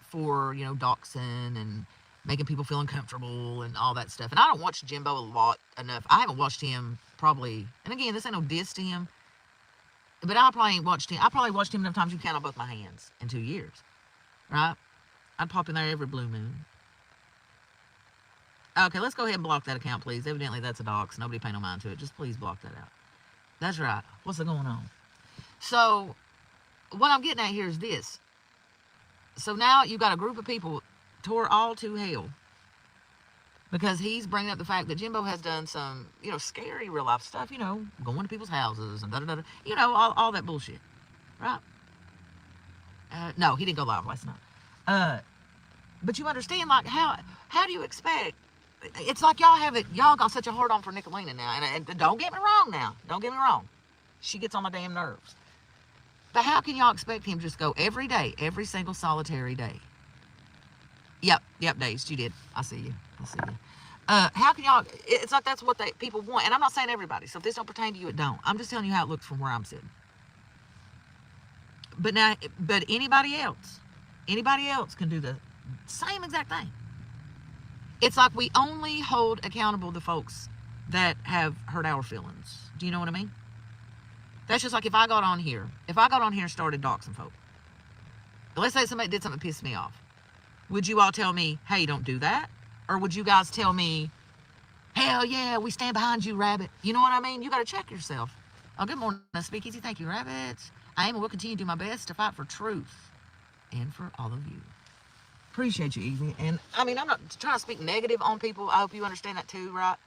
for, you know, doxing and making people feel uncomfortable and all that stuff. And I don't watch Jimbo a lot enough. I haven't watched him probably, and again, this ain't no diss to him, but I probably watched him enough times you can count on both my hands in 2 years, right? I'd pop in there every blue moon. Okay, let's go ahead and block that account, please. Evidently, that's a dox. Nobody pay no mind to it. Just please block that out. That's right. What's going on? So, what I'm getting at here is this. So now you've got a group of people tore all to hell because he's bringing up the fact that Jimbo has done some, you know, scary real life stuff, you know, going to people's houses and da-da-da-da, you know, all that bullshit, right? No, he didn't go live last night. But you understand, like, how do you expect, it's like y'all got such a hard on for Nicolena now, and don't get me wrong now, don't get me wrong, she gets on my damn nerves. But how can y'all expect him to just go every day, every single solitary day? Yep, Dazed, you did. I see you. How can y'all, it's like that's what people want. And I'm not saying everybody, so if this don't pertain to you, it don't. I'm just telling you how it looks from where I'm sitting. But anybody else can do the same exact thing. It's like we only hold accountable the folks that have hurt our feelings. Do you know what I mean? That's just like if I got on here and started doxing folk. Let's say somebody did something that pissed me off. Would you all tell me, hey, don't do that? Or would you guys tell me, hell yeah, we stand behind you, Rabbit? You know what I mean? You got to check yourself. Oh, good morning, Speakeasy. Thank you, Rabbit. I am and will continue to do my best to fight for truth and for all of you. Appreciate you, Evie. And, I mean, I'm not trying to speak negative on people. I hope you understand that too, right?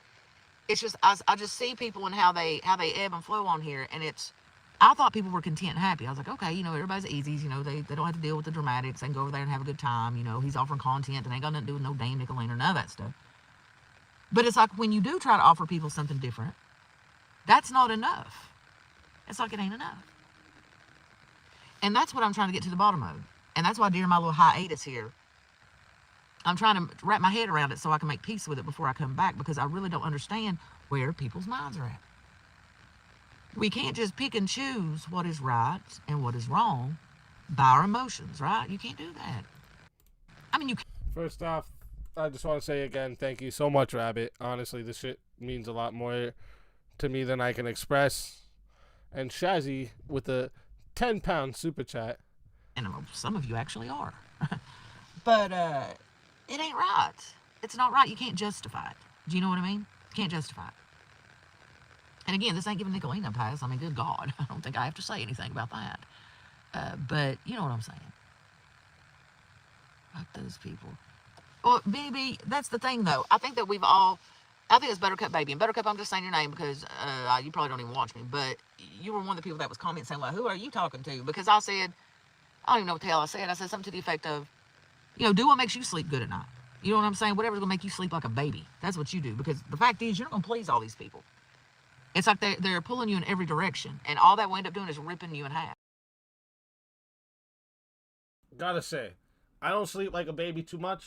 It's just, I just see people and how they ebb and flow on here, and I thought people were content and happy. I was like, okay, you know, everybody's easy. You know, they don't have to deal with the dramatics. They can go over there and have a good time. You know, he's offering content and ain't got nothing to do with no damn Nicolena or none of that stuff. But it's like when you do try to offer people something different, that's not enough. It's like it ain't enough. And that's what I'm trying to get to the bottom of. And that's why during my little hiatus here, I'm trying to wrap my head around it so I can make peace with it before I come back, because I really don't understand where people's minds are at. We can't just pick and choose what is right and what is wrong by our emotions, right? You can't do that. I mean, you can't. First off, I just want to say again, thank you so much, Rabbit. Honestly, this shit means a lot more to me than I can express. And Shazzy with a 10-pound super chat. And some of you actually are. But it ain't right. It's not right. You can't justify it. Do you know what I mean? You can't justify it. And again, this ain't giving Nicolina a pass. I mean, good God. I don't think I have to say anything about that. But you know what I'm saying. Fuck those people. Well, baby, that's the thing, though. I think that we've all... I think it's Buttercup Baby. And Buttercup, I'm just saying your name because you probably don't even watch me. But you were one of the people that was commenting saying, well, who are you talking to? Because I said... I don't even know what the hell I said. I said something to the effect of, you know, do what makes you sleep good at night. You know what I'm saying? Whatever's going to make you sleep like a baby. That's what you do. Because the fact is, you're not going to please all these people. It's like they're pulling you in every direction. And all that will end up doing is ripping you in half. Gotta say, I don't sleep like a baby too much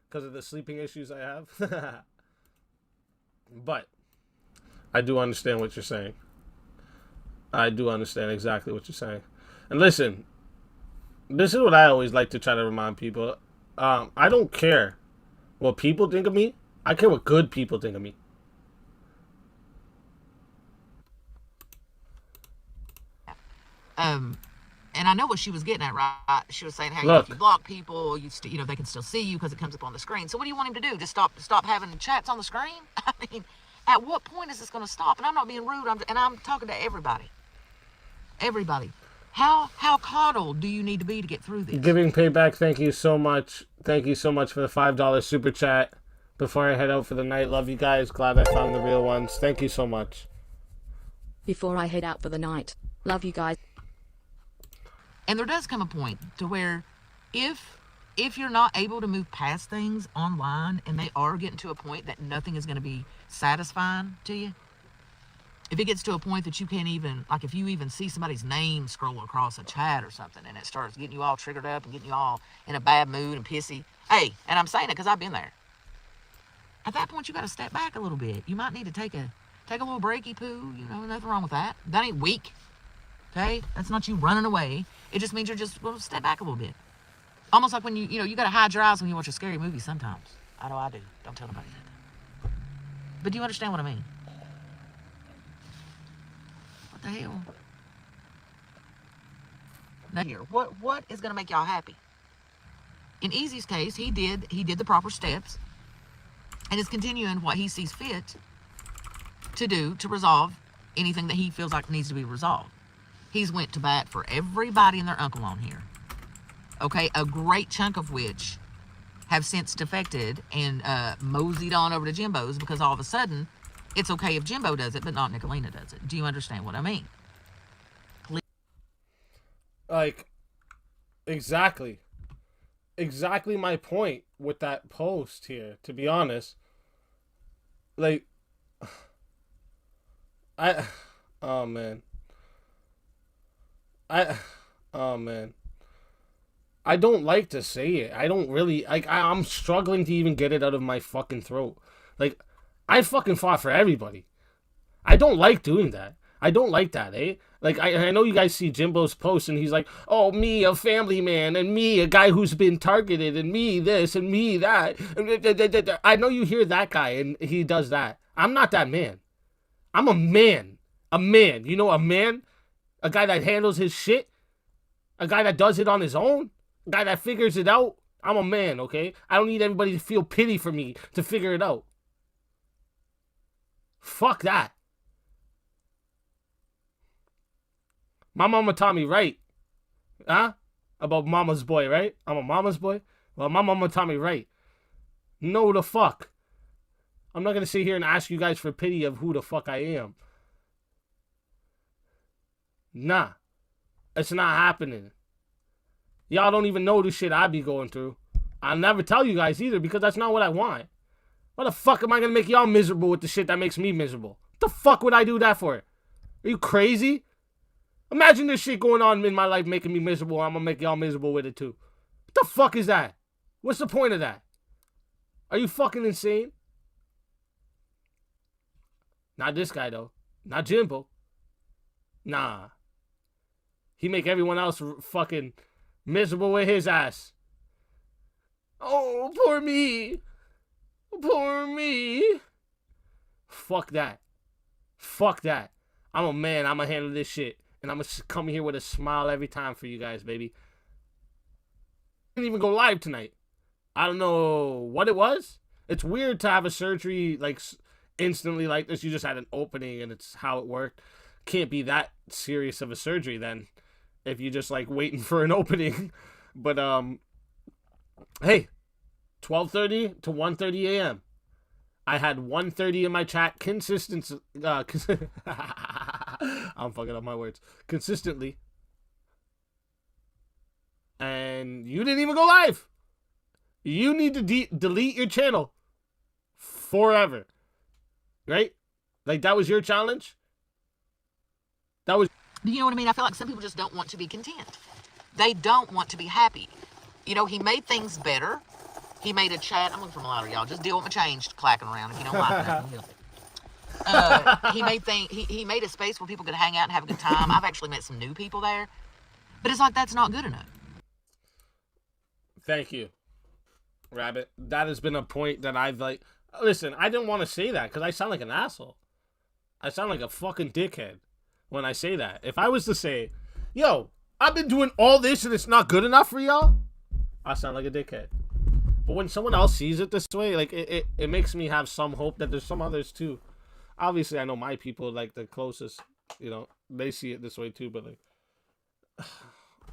because of the sleeping issues I have. But I do understand what you're saying. I do understand exactly what you're saying. And listen, this is what I always like to try to remind people. I don't care what people think of me. I care what good people think of me. And I know what she was getting at, right? She was saying, hey, Look, if you block people, you know, they can still see you because it comes up on the screen. So what do you want him to do? Just stop having chats on the screen? I mean, at what point is this going to stop? And I'm not being rude. I'm talking to everybody. Everybody. How coddled do you need to be to get through this? Giving Payback, thank you so much. Thank you so much for the $5 super chat. Before I head out for the night, love you guys. Glad I found the real ones. Thank you so much. Before I head out for the night, love you guys. And there does come a point to where if you're not able to move past things online and they are getting to a point that nothing is going to be satisfying to you, if it gets to a point that you can't even, like if you even see somebody's name scroll across a chat or something and it starts getting you all triggered up and getting you all in a bad mood and pissy, hey, and I'm saying it because I've been there. At that point, you got to step back a little bit. You might need to take a little breaky poo, you know, nothing wrong with that. That ain't weak. Okay? That's not you running away. It just means you're just going to step back a little bit. Almost like when you got to hide your eyes when you watch a scary movie sometimes. I know I do. Don't tell nobody that. But do you understand what I mean? What the hell? Now here, what is going to make y'all happy? In Easy's case, he did the proper steps and is continuing what he sees fit to do to resolve anything that he feels like needs to be resolved. He's went to bat for everybody and their uncle on here. Okay, a great chunk of which have since defected and moseyed on over to Jimbo's because all of a sudden it's okay if Jimbo does it, but not Nicolina does it. Do you understand what I mean? Like, exactly my point with that post here, to be honest. Like, oh man. I don't like to say it. I don't really, like, I'm struggling to even get it out of my fucking throat. Like, I fucking fought for everybody. I don't like doing that. I don't like that, eh? Like, I know you guys see Jimbo's post and he's like, oh, me, a family man, and me, a guy who's been targeted, and me, this, and me, that. I know you hear that guy and he does that. I'm not that man. I'm a man. A man. You know, a man? A guy that handles his shit? A guy that does it on his own? A guy that figures it out? I'm a man, okay? I don't need everybody to feel pity for me to figure it out. Fuck that. My mama taught me right. Huh? About mama's boy, right? I'm a mama's boy? Well, my mama taught me right. No the fuck. I'm not going to sit here and ask you guys for pity of who the fuck I am. Nah. It's not happening. Y'all don't even know the shit I be going through. I'll never tell you guys either because that's not what I want. Why the fuck am I going to make y'all miserable with the shit that makes me miserable? What the fuck would I do that for? Are you crazy? Imagine this shit going on in my life making me miserable. I'm going to make y'all miserable with it too. What the fuck is that? What's the point of that? Are you fucking insane? Not this guy though. Not Jimbo. Nah. He make everyone else fucking miserable with his ass. Oh, poor me. Poor me. Fuck that. Fuck that. I'm a man. I'm gonna handle this shit. And I'm gonna come here with a smile every time for you guys, baby. I didn't even go live tonight. I don't know what it was. It's weird to have a surgery like instantly like this. You just had an opening and it's how it worked. Can't be that serious of a surgery then if you're just like waiting for an opening. But hey, 12:30 to 1:30 a.m. I had 1:30 in my chat consistency. I'm fucking up my words. Consistently. And you didn't even go live. You need to delete your channel forever. Right? Like that was your challenge? That was... Do you know what I mean? I feel like some people just don't want to be content. They don't want to be happy. You know, he made things better. He made a chat. I'm looking for my louder, y'all. Just deal with my change clacking around if you don't like that. He made a space where people could hang out and have a good time. I've actually met some new people there. But it's like that's not good enough. Thank you, Rabbit. That has been a point that I've like... Listen, I didn't want to say that because I sound like an asshole. I sound like a fucking dickhead when I say that. If I was to say, yo, I've been doing all this and it's not good enough for y'all, I sound like a dickhead. But when someone else sees it this way, like it makes me have some hope that there's some others too. Obviously, I know my people, like the closest, you know, they see it this way too. But like,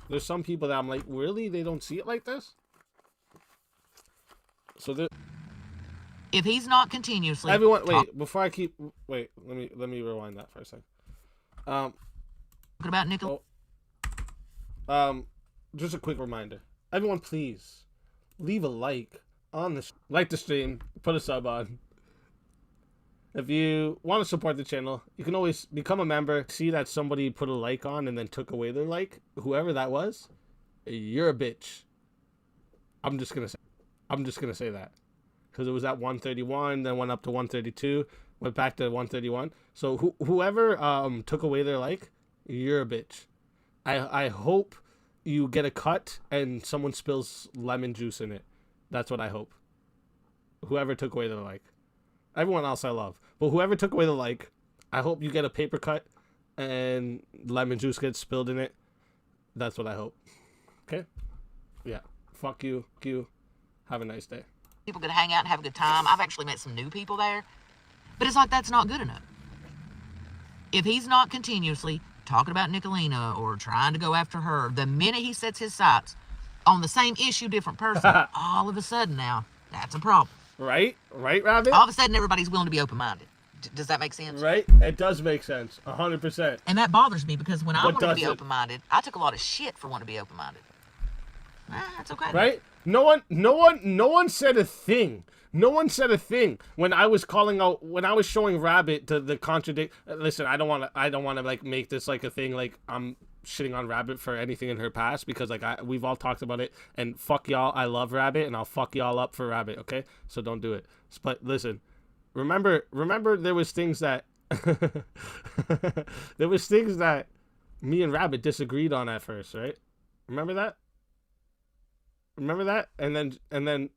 there's some people that I'm like, really, they don't see it like this. So there. If he's not continuously, everyone, wait. Before I keep, wait. Let me rewind that for a second. What about Nickel? Just a quick reminder. Everyone, please leave a like on the like the stream. Put a sub on. If you want to support the channel, you can always become a member. See that somebody put a like on and then took away their like. Whoever that was, you're a bitch. I'm just gonna say that. Because it was at 131, then went up to 132, went back to 131. So whoever took away their like, you're a bitch. I hope you get a cut and someone spills lemon juice in it. That's what I hope. Whoever took away their like. Everyone else I love. But whoever took away the like, I hope you get a paper cut and lemon juice gets spilled in it. That's what I hope. Okay? Yeah. Fuck you. Have a nice day. People could hang out and have a good time. I've actually met some new people there. But it's like that's not good enough. If he's not continuously talking about Nicolina or trying to go after her, the minute he sets his sights on the same issue, different person, all of a sudden now, that's a problem. Right, Rabbit? All of a sudden everybody's willing to be open-minded. Does that make sense? Right? It does make sense. 100%. And that bothers me because when I wanted to be open-minded, I took a lot of shit for wanting to be open-minded. That's okay. Right? No one said a thing. No one said a thing when I was calling out, when I was showing Rabbit the contradict. Listen, I don't want to like make this like a thing like I'm shitting on Rabbit for anything in her past because like we've all talked about it and fuck y'all. I love Rabbit and I'll fuck y'all up for Rabbit. Okay, so don't do it. But listen, remember there was things that me and Rabbit disagreed on at first, right? Remember that? And then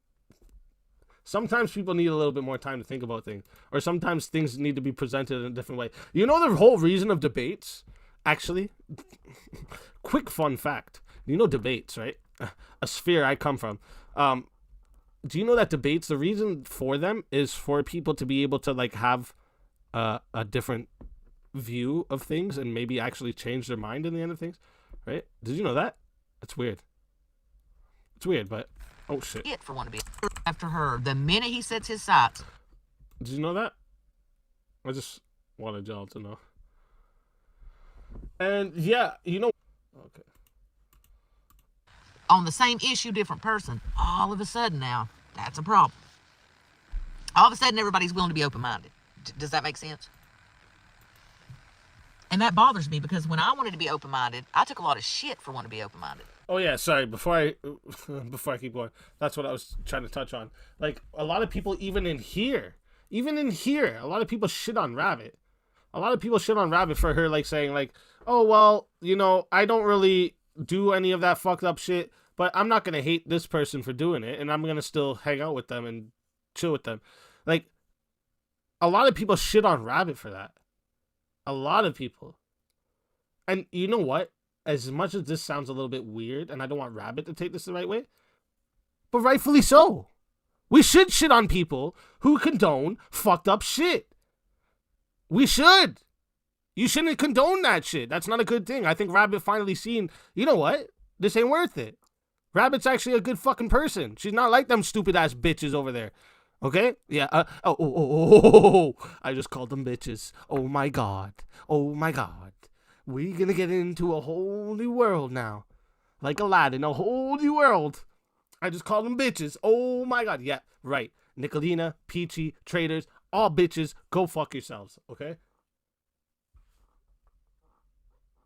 sometimes people need a little bit more time to think about things, or sometimes things need to be presented in a different way. You know the whole reason of debates? Actually, quick fun fact. You know debates, right? A sphere I come from. Do you know that debates, the reason for them is for people to be able to like have a different view of things and maybe actually change their mind in the end of things, right? Did you know that? It's weird. It's weird, but oh shit. For one to be after her, the minute he sets his sights. Did you know that? I just wanted y'all to know. And yeah, you know. Okay. On the same issue, different person. All of a sudden now, that's a problem. All of a sudden, everybody's willing to be open-minded. Does that make sense? And that bothers me because when I wanted to be open-minded, I took a lot of shit for wanting to be open-minded. Oh yeah, sorry. Before I keep going, that's what I was trying to touch on. Like a lot of people, even in here, a lot of people shit on Rabbit. A lot of people shit on Rabbit for her, like saying like, oh well, you know, I don't really do any of that fucked up shit, But I'm not gonna hate this person for doing it, and I'm gonna still hang out with them and chill with them. Like, a lot of people shit on Rabbit for that. A lot of people. And you know what? As much as this sounds a little bit weird, and I don't want Rabbit to take this the right way, but rightfully so. We should shit on people who condone fucked up shit. We should. You shouldn't condone that shit. That's not a good thing. I think Rabbit finally seen, you know what? This ain't worth it. Rabbit's actually a good fucking person. She's not like them stupid ass bitches over there. Okay? Yeah. I just called them bitches. Oh my god. Oh my god. We're gonna get into a whole new world now. Like Aladdin, a whole new world. I just called them bitches. Oh my god. Yeah, right. Nicolina, Peachy, Traders, all bitches. Go fuck yourselves. Okay?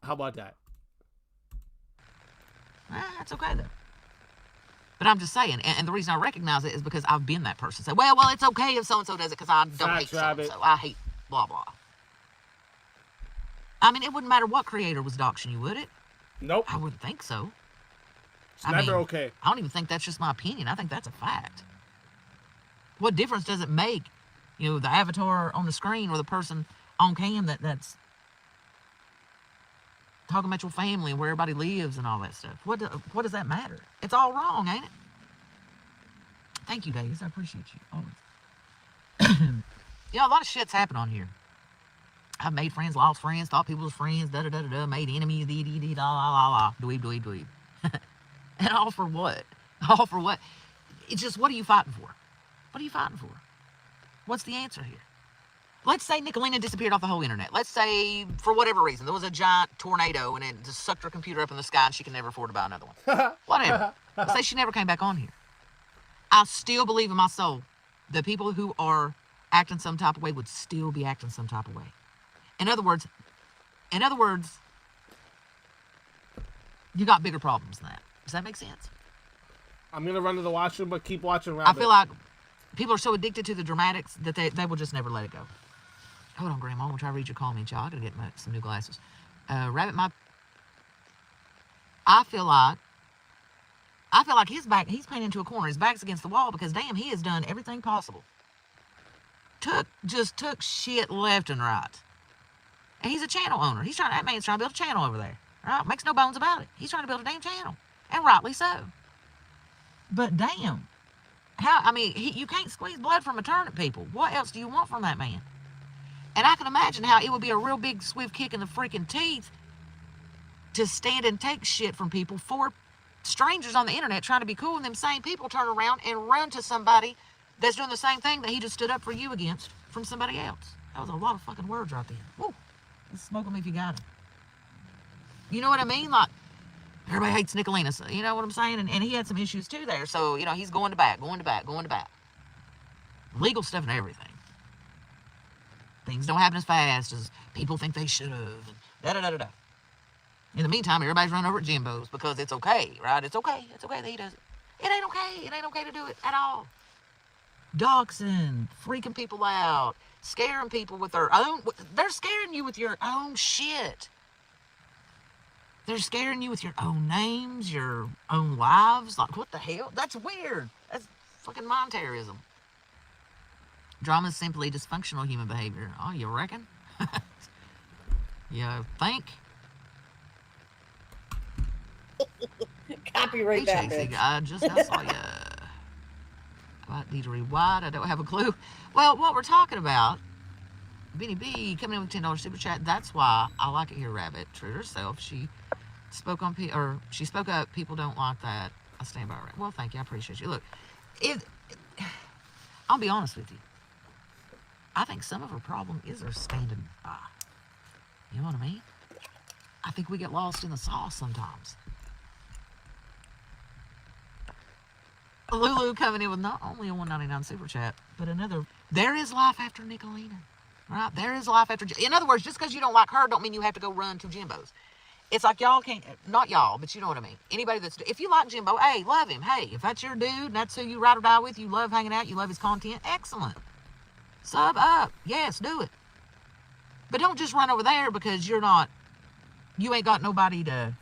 How about that? That's okay though. But I'm just saying, and the reason I recognize it is because I've been that person. Say, well, it's okay if so-and-so does it because I don't hate so-and-so. I hate blah, blah. I mean, it wouldn't matter what creator was doxing you, would it? Nope. I wouldn't think so. It's never okay. I don't even think that's just my opinion. I think that's a fact. What difference does it make, you know, the avatar on the screen or the person on cam that's talking about your family and where everybody lives and all that stuff? What does that matter? It's all wrong, ain't it? Thank you, Days. I appreciate you always. You know, a lot of shit's happened on here. I've made friends, lost friends, thought people was friends, da-da-da-da-da, made enemies, dee-dee-dee-da-la-la-la, dweeb. And all for what? All for what? It's just, what are you fighting for? What are you fighting for? What's the answer here? Let's say Nicolina disappeared off the whole internet. Let's say, for whatever reason, there was a giant tornado and it just sucked her computer up in the sky and she can never afford to buy another one. Whatever. Let's say she never came back on here. I still believe in my soul that people who are acting some type of way would still be acting some type of way. In other words, you got bigger problems than that. Does that make sense? I'm going to run to the washroom, but keep watching Rabbit. I feel like people are so addicted to the dramatics that they will just never let it go. Hold on, Grandma. I'm going to try to read your call me, y'all. I got to get some new glasses. Rabbit, I feel like his back, he's painted into a corner. His back's against the wall because, damn, he has done everything possible. Just took shit left and right. And he's a channel owner. That man's trying to build a channel over there. Right? Makes no bones about it. He's trying to build a damn channel. And rightly so. But damn. You can't squeeze blood from a turnip, people. What else do you want from that man? And I can imagine how it would be a real big swift kick in the freaking teeth to stand and take shit from people for strangers on the internet trying to be cool, and them same people turn around and run to somebody that's doing the same thing that he just stood up for you against from somebody else. That was a lot of fucking words right there. Woo. Smoke them if you got them. You know what I mean? Like, everybody hates Nicolina. So, you know what I'm saying? And he had some issues too there. So, you know, he's going to bat. Legal stuff and everything. Things don't happen as fast as people think they should have. Da-da-da-da-da. In the meantime, everybody's running over at Jimbo's because it's okay, right? It's okay. It's okay that he does it. It ain't okay. It ain't okay to do it at all. Doxing, freaking people out, scaring people with their own... They're scaring you with your own shit. They're scaring you with your own names, your own lives. Like, what the hell? That's weird. That's fucking mind terrorism. Drama is simply dysfunctional human behavior. Oh, you reckon? You think? Copyright that bitch. I saw you. I need to rewind. I don't have a clue. Well, what we're talking about, Benny B coming in with $10 super chat. That's why I like it here, Rabbit. True to herself. She spoke up. People don't like that. I stand by it. Well, thank you. I appreciate you. Look, I'll be honest with you. I think some of her problem is her standing by. You know what I mean? I think we get lost in the sauce sometimes. Lulu coming in with not only a $1.99 super chat, but another. There is life after Nicolina, right? There is life after. In other words, just because you don't like her, don't mean you have to go run to Jimbo's. It's like y'all can't, not y'all, but you know what I mean. Anybody if you like Jimbo, hey, love him. Hey, if that's your dude, and that's who you ride or die with, you love hanging out, you love his content, excellent. Sub up. Yes, do it. But don't just run over there because you ain't got nobody to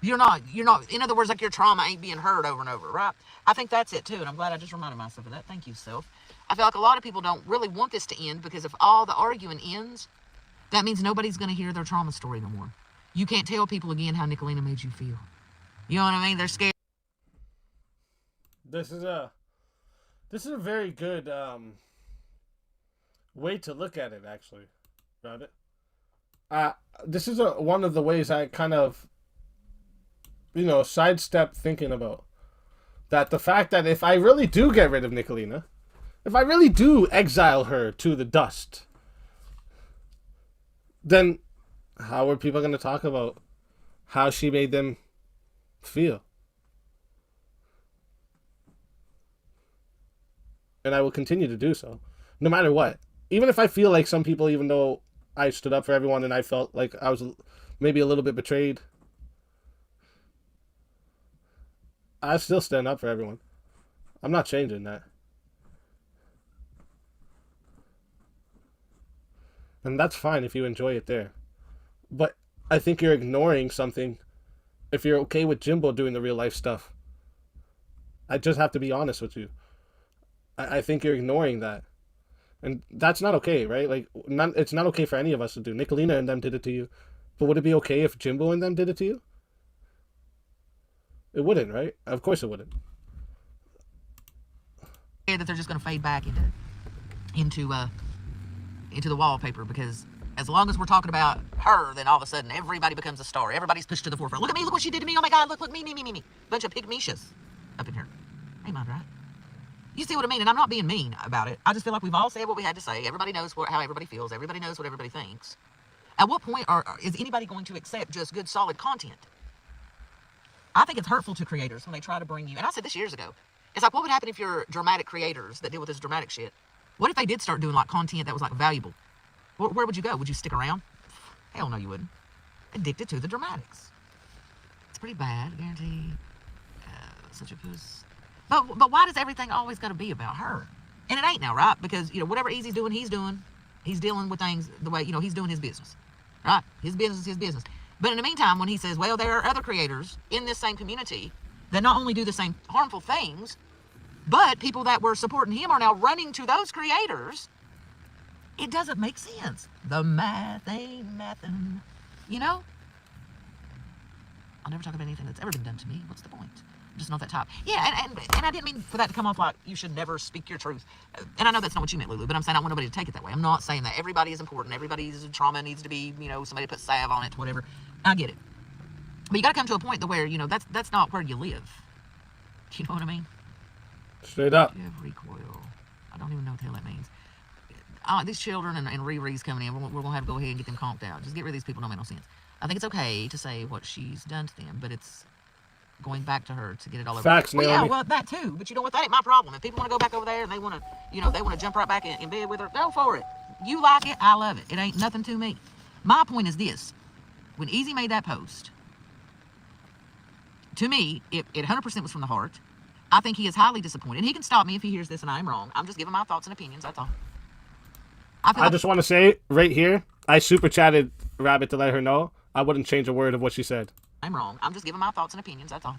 You're not, in other words, like your trauma ain't being heard over and over, right? I think that's it too, and I'm glad I just reminded myself of that. Thank you, self. I feel like a lot of people don't really want this to end, because if all the arguing ends, that means nobody's going to hear their trauma story no more. You can't tell people again how Nicolina made you feel. You know what I mean? They're scared. This is a very good way to look at it, actually, Rabbit. This is one of the ways I kind of, sidestep thinking about that. The fact that if I really do get rid of Nicolina, if I really do exile her to the dust, then how are people going to talk about how she made them feel? And I will continue to do so, no matter what. Even if I feel like some people, even though I stood up for everyone and I felt like I was maybe a little bit betrayed, I still stand up for everyone. I'm not changing that. And that's fine if you enjoy it there. But I think you're ignoring something if you're okay with Jimbo doing the real life stuff. I just have to be honest with you. I think you're ignoring that. And that's not okay, right? Like, it's not okay for any of us to do. Nicolina and them did it to you. But would it be okay if Jimbo and them did it to you? It wouldn't, right? Of course it wouldn't. That they're just going to fade back into the wallpaper, because as long as we're talking about her, then all of a sudden everybody becomes a star. Everybody's pushed to the forefront. Look at me, look what she did to me. Oh my God, look, me. Bunch of pygmishas up in here. Ain't mine, right? You see what I mean? And I'm not being mean about it. I just feel like we've all said what we had to say. Everybody knows how everybody feels. Everybody knows what everybody thinks. At what point is anybody going to accept just good, solid content? I think it's hurtful to creators when they try to bring you, and I said this years ago, it's like, what would happen if you're dramatic creators that deal with this dramatic shit? What if they did start doing like content that was like valuable? Where would you go? Would you stick around? Hell no, you wouldn't. Addicted to the dramatics. It's pretty bad, guaranteed. Such a puss. But why does everything always got to be about her? And it ain't now, right? Because, whatever Easy's doing, he's doing. He's dealing with things the way, he's doing his business. Right? His business is his business. But in the meantime, when he says, well, there are other creators in this same community that not only do the same harmful things, but people that were supporting him are now running to those creators, it doesn't make sense. The math ain't mathin', I'll never talk about anything that's ever been done to me. What's the point? I'm just not that type. Yeah, and I didn't mean for that to come off like you should never speak your truth. And I know that's not what you meant, Lulu, but I'm saying I want nobody to take it that way. I'm not saying that everybody is important. Everybody's trauma needs to be, somebody put salve on it, whatever. I get it. But you got to come to a point where, that's not where you live. You know what I mean? Straight up. Recoil. I don't even know what the hell that means. These children and Riri's coming in. We're going to have to go ahead and get them conked out. Just get rid of these people. Don't make no sense. I think it's okay to say what she's done to them, but it's going back to her to get it all over. Facts, well, Naomi. yeah, well, that too. But you know what? That ain't my problem. If people want to go back over there and they want to, they want to jump right back in bed with her, go for it. You like it, I love it. It ain't nothing to me. My point is this. When Easy made that post, to me, it 100% was from the heart. I think he is highly disappointed. He can stop me if he hears this and I'm wrong. I'm just giving my thoughts and opinions, that's all. I just want to say right here, I super chatted Rabbit to let her know I wouldn't change a word of what she said. I'm wrong. I'm just giving my thoughts and opinions, that's all.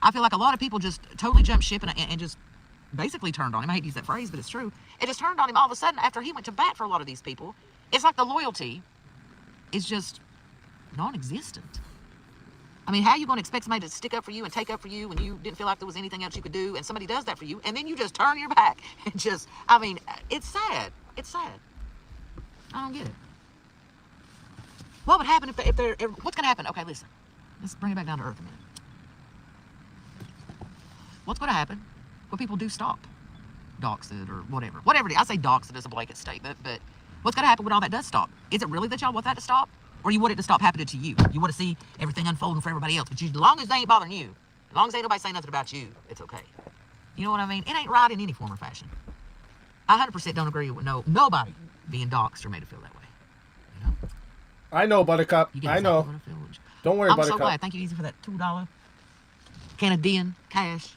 I feel like a lot of people just totally jumped ship and just basically turned on him. I hate to use that phrase, but it's true. It just turned on him all of a sudden after he went to bat for a lot of these people. It's like the loyalty is just non-existent. I mean, how are you going to expect somebody to stick up for you and take up for you when you didn't feel like there was anything else you could do, and somebody does that for you, and then you just turn your back and just, I mean, it's sad. It's sad. I don't get it. What would happen if they're what's going to happen? Okay, listen. Let's bring it back down to earth a minute. What's going to happen when people do stop? Dox it or whatever. Whatever it is. I say dox it as a blanket statement, but what's going to happen when all that does stop? Is it really that y'all want that to stop? Or you want it to stop happening to you? You want to see everything unfolding for everybody else, but as long as they ain't bothering you, as long as ain't nobody saying nothing about you, it's okay. You know what I mean? It ain't right in any form or fashion. I 100% don't agree with nobody being doxed or made to feel that way. You know? I know, Buttercup. I know. Don't worry, Buttercup. I'm so glad. Thank you, Easy, for that $2 Canadian cash.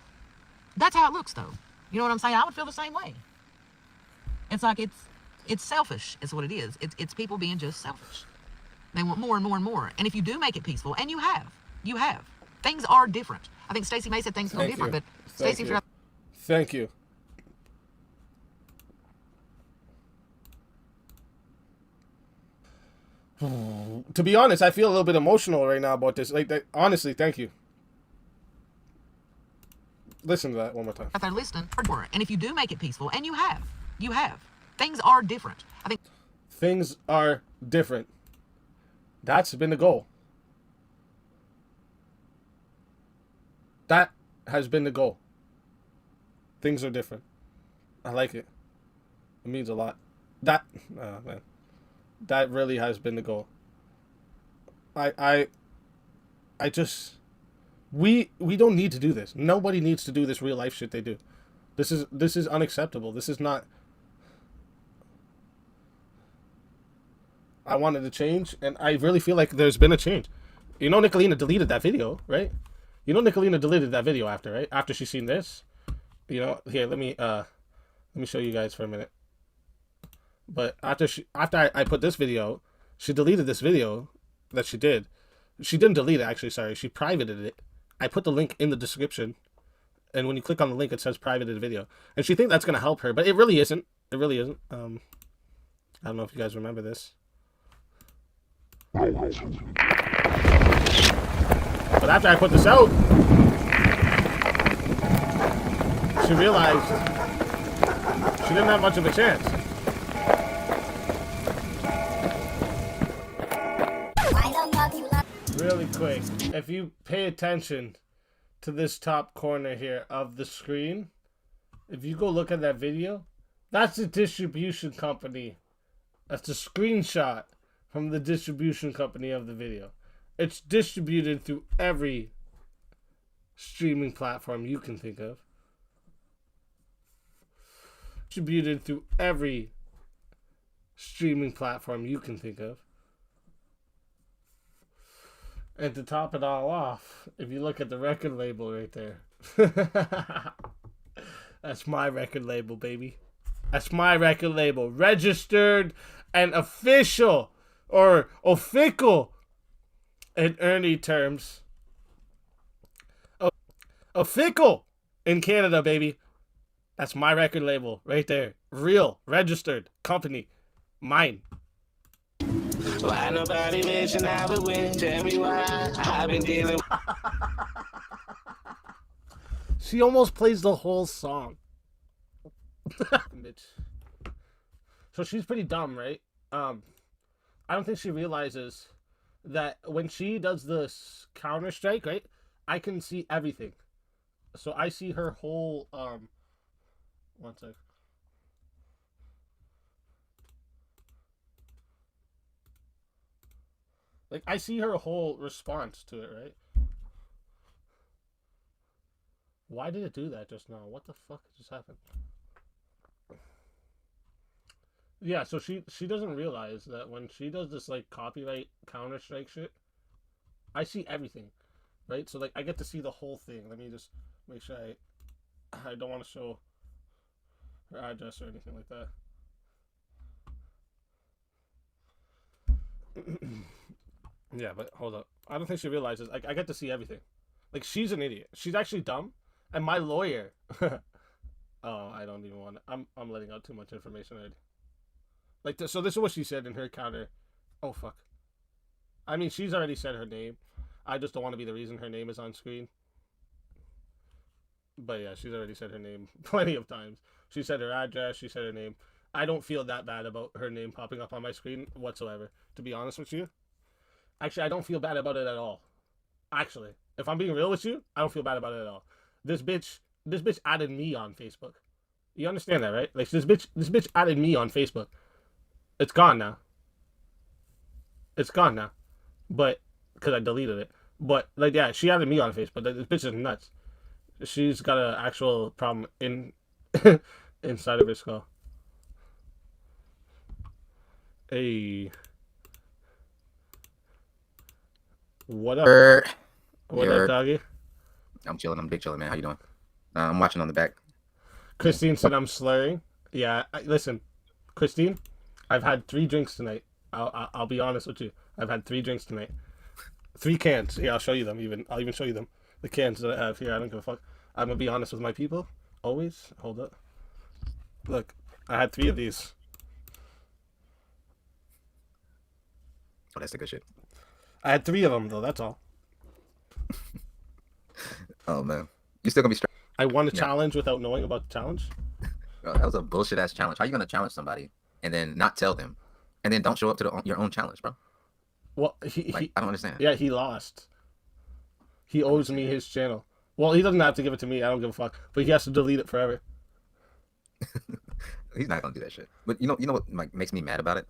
That's how it looks, though. You know what I'm saying? I would feel the same way. It's like it's selfish. Is what it is. It's people being just selfish. They want more and more and more. And if you do make it peaceful, and you have, things are different. I think Stacey May said things feel different, but Stacey, if you're not... Thank you. To be honest, I feel a little bit emotional right now about this. Like, honestly, thank you. Listen to that one more time. If they're listening, and if you do make it peaceful, and you have, things are different. I think things are different. That's been the goal. That has been the goal. Things are different. I like it. It means a lot. That, man. That really has been the goal. I just, we don't need to do this. Nobody needs to do this real life shit they do. This is unacceptable. This is not. I wanted to change, and I really feel like there's been a change. You know, Nicolina deleted that video, right? You know, Nicolina deleted that video after, right? After she seen this. You know, here, let me show you guys for a minute. But after I put this video, she deleted this video that she did. She didn't delete it, actually, sorry. She privated it. I put the link in the description. And when you click on the link, it says privated video. And she thinks that's going to help her, but it really isn't. It really isn't. I don't know if you guys remember this. But after I put this out, she realized she didn't have much of a chance. Really quick, if you pay attention to this top corner here of the screen, if you go look at that video, that's the distribution company. That's a screenshot from the distribution company of the video. It's distributed through every streaming platform you can think of. Distributed through every streaming platform you can think of. And to top it all off, if you look at the record label right there, that's my record label, baby. That's my record label. Registered and official, or official in Ernie terms. Official in Canada, baby. That's my record label right there. Real, registered company. Mine. Why nobody mention I would win? Tell me why I've been dealing. She almost plays the whole song. Bitch. So she's pretty dumb, right? I don't think she realizes that when she does this Counter-Strike, right? I can see everything. So I see her whole one sec. Like, I see her whole response to it, right? Why did it do that just now? What the fuck just happened? Yeah, so she doesn't realize that when she does this, like, copyright Counter-Strike shit, I see everything, right? So, like, I get to see the whole thing. Let me just make sure I don't want to show her address or anything like that. Yeah, but hold up. I don't think she realizes. Like, I get to see everything. Like, she's an idiot. She's actually dumb. And my lawyer. Oh, I don't even want to. I'm letting out too much information already. Like, so this is what she said in her counter. Oh, fuck. I mean, she's already said her name. I just don't want to be the reason her name is on screen. But yeah, she's already said her name plenty of times. She said her address. She said her name. I don't feel that bad about her name popping up on my screen whatsoever, to be honest with you. Actually, I don't feel bad about it at all. Actually, if I'm being real with you, I don't feel bad about it at all. This bitch added me on Facebook. You understand that, right? Like, this bitch added me on Facebook. It's gone now. It's gone now. But, because I deleted it. But, like, yeah, she added me on Facebook. This bitch is nuts. She's got an actual problem inside of her skull. Hey. What up? What up, doggy? I'm chilling. I'm big chilling, man. How you doing? I'm watching on the back. Christine said I'm slurring. Yeah, listen, Christine, I've had 3 drinks tonight. I'll be honest with you. I've had 3 drinks tonight. 3 cans. Yeah, I'll show you them. I'll even show you them. The cans that I have here. I don't give a fuck. I'm gonna be honest with my people. Always. Hold up. Look, I had 3 of these. Oh, that's the good shit. I had 3 of them though. That's all. Oh man, you still gonna be straight? I won a challenge without knowing about the challenge. Bro, that was a bullshit ass challenge. How you gonna challenge somebody and then not tell them, and then don't show up to your own challenge, bro? Well, I don't understand. Yeah, he lost. He owes me his channel. Well, he doesn't have to give it to me. I don't give a fuck. But he has to delete it forever. He's not gonna do that shit. But you know what like makes me mad about it?